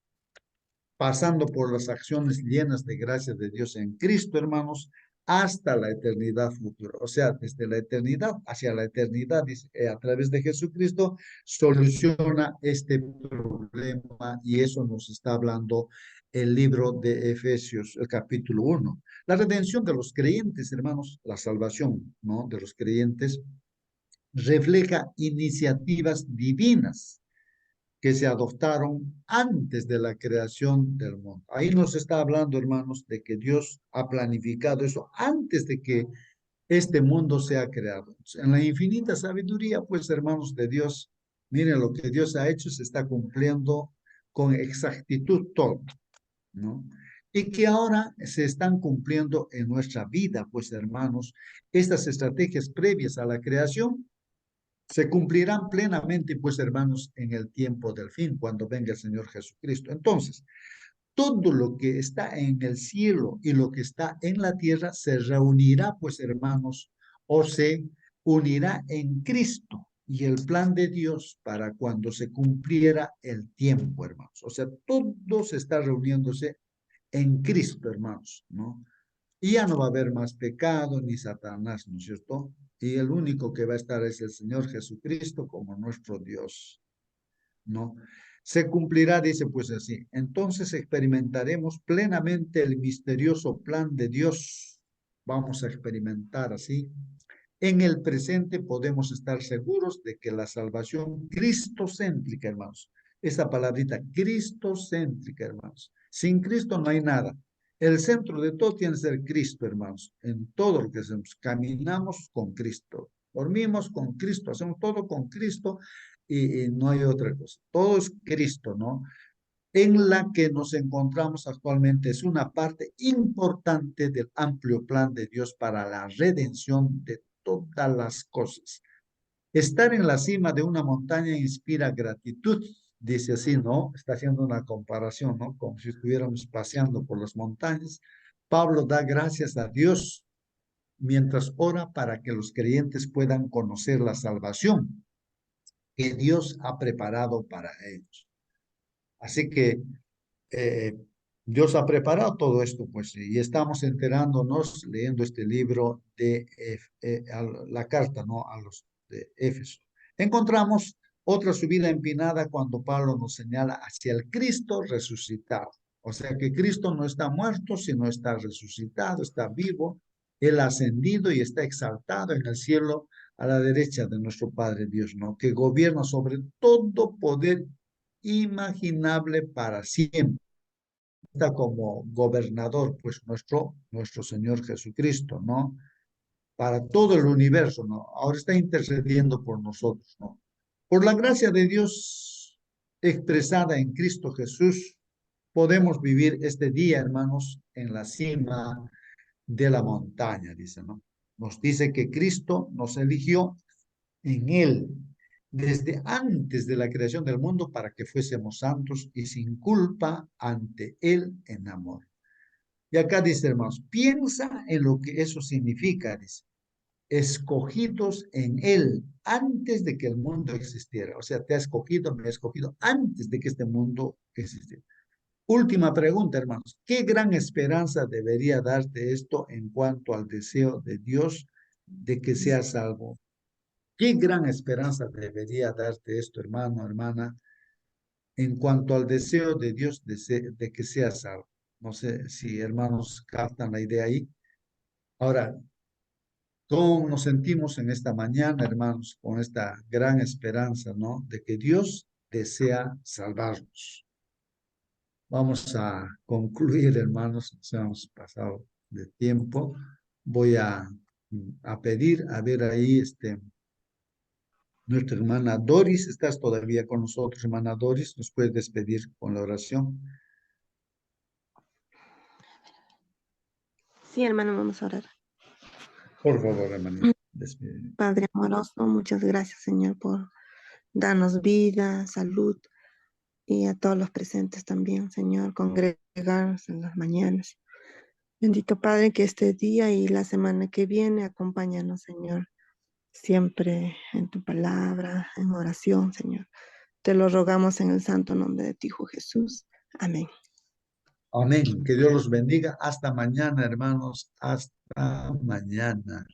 pasando por las acciones llenas de gracia de Dios en Cristo, hermanos, hasta la eternidad futura. O sea, desde la eternidad hacia la eternidad, a través de Jesucristo, soluciona este problema y eso nos está hablando el libro de Efesios, el capítulo 1. La redención de los creyentes, hermanos, la salvación, ¿no?, de los creyentes, refleja iniciativas divinas que se adoptaron antes de la creación del mundo. Ahí nos está hablando, hermanos, de que Dios ha planificado eso antes de que este mundo sea creado. En la infinita sabiduría, pues, hermanos de Dios, miren lo que Dios ha hecho, se está cumpliendo con exactitud todo, ¿no? Y que ahora se están cumpliendo en nuestra vida, pues, hermanos, estas estrategias previas a la creación se cumplirán plenamente, pues, hermanos, en el tiempo del fin, cuando venga el Señor Jesucristo. Entonces, todo lo que está en el cielo y lo que está en la tierra se reunirá, pues, hermanos, o se unirá en Cristo y el plan de Dios para cuando se cumpliera el tiempo, hermanos. O sea, todo se está reuniéndose en Cristo, hermanos, ¿no? Y ya no va a haber más pecado ni Satanás, ¿no es cierto? Y el único que va a estar es el Señor Jesucristo como nuestro Dios, ¿no? Se cumplirá, dice pues así. Entonces experimentaremos plenamente el misterioso plan de Dios. Vamos a experimentar así. En el presente podemos estar seguros de que la salvación cristocéntrica, hermanos, esa palabrita cristocéntrica, hermanos, sin Cristo no hay nada. El centro de todo tiene que ser Cristo, hermanos. En todo lo que hacemos, caminamos con Cristo, dormimos con Cristo, hacemos todo con Cristo y no hay otra cosa. Todo es Cristo, ¿no? En la que nos encontramos actualmente es una parte importante del amplio plan de Dios para la redención de todas las cosas. Estar en la cima de una montaña inspira gratitud, dice así, ¿no? Está haciendo una comparación, ¿no? Como si estuviéramos paseando por las montañas. Pablo da gracias a Dios mientras ora para que los creyentes puedan conocer la salvación que Dios ha preparado para ellos. Así que Dios ha preparado todo esto, pues, y estamos enterándonos leyendo este libro de la carta, ¿no?, a los de Éfeso. Encontramos otra subida empinada cuando Pablo nos señala hacia el Cristo resucitado. O sea que Cristo no está muerto, sino está resucitado, está vivo, Él ha ascendido y está exaltado en el cielo a la derecha de nuestro Padre Dios, ¿no?, que gobierna sobre todo poder imaginable para siempre. Está como gobernador, pues nuestro Señor Jesucristo, ¿no? Para todo el universo, ¿no? Ahora está intercediendo por nosotros, ¿no? Por la gracia de Dios expresada en Cristo Jesús, podemos vivir este día, hermanos, en la cima de la montaña, dice, ¿no? Nos dice que Cristo nos eligió en Él desde antes de la creación del mundo para que fuésemos santos y sin culpa ante Él en amor. Y acá dice, hermanos, piensa en lo que eso significa, dice, escogidos en Él antes de que el mundo existiera. O sea, te ha escogido, me ha escogido antes de que este mundo existiera. Última pregunta, hermanos. ¿Qué gran esperanza debería darte esto en cuanto al deseo de Dios de que seas salvo? ¿Qué gran esperanza debería darte esto, hermano, hermana, en cuanto al deseo de Dios de que seas salvo? No sé si hermanos captan la idea ahí. Ahora, ¿cómo nos sentimos en esta mañana, hermanos, con esta gran esperanza, ¿no?, de que Dios desea salvarnos? Vamos a concluir, hermanos, nos hemos pasado de tiempo. Voy a pedir, a ver ahí, nuestra hermana Doris, ¿estás todavía con nosotros, hermana Doris? ¿Nos puedes despedir con la oración? Sí, hermano, vamos a orar. Por favor, hermana. Padre amoroso, muchas gracias, Señor, por darnos vida, salud, y a todos los presentes también, Señor, congregarnos en las mañanas. Bendito Padre, que este día y la semana que viene acompáñanos, Señor, siempre en tu palabra, en oración, Señor. Te lo rogamos en el santo nombre de ti, Hijo Jesús. Amén. Amén. Que Dios los bendiga. Hasta mañana, hermanos. Hasta mañana.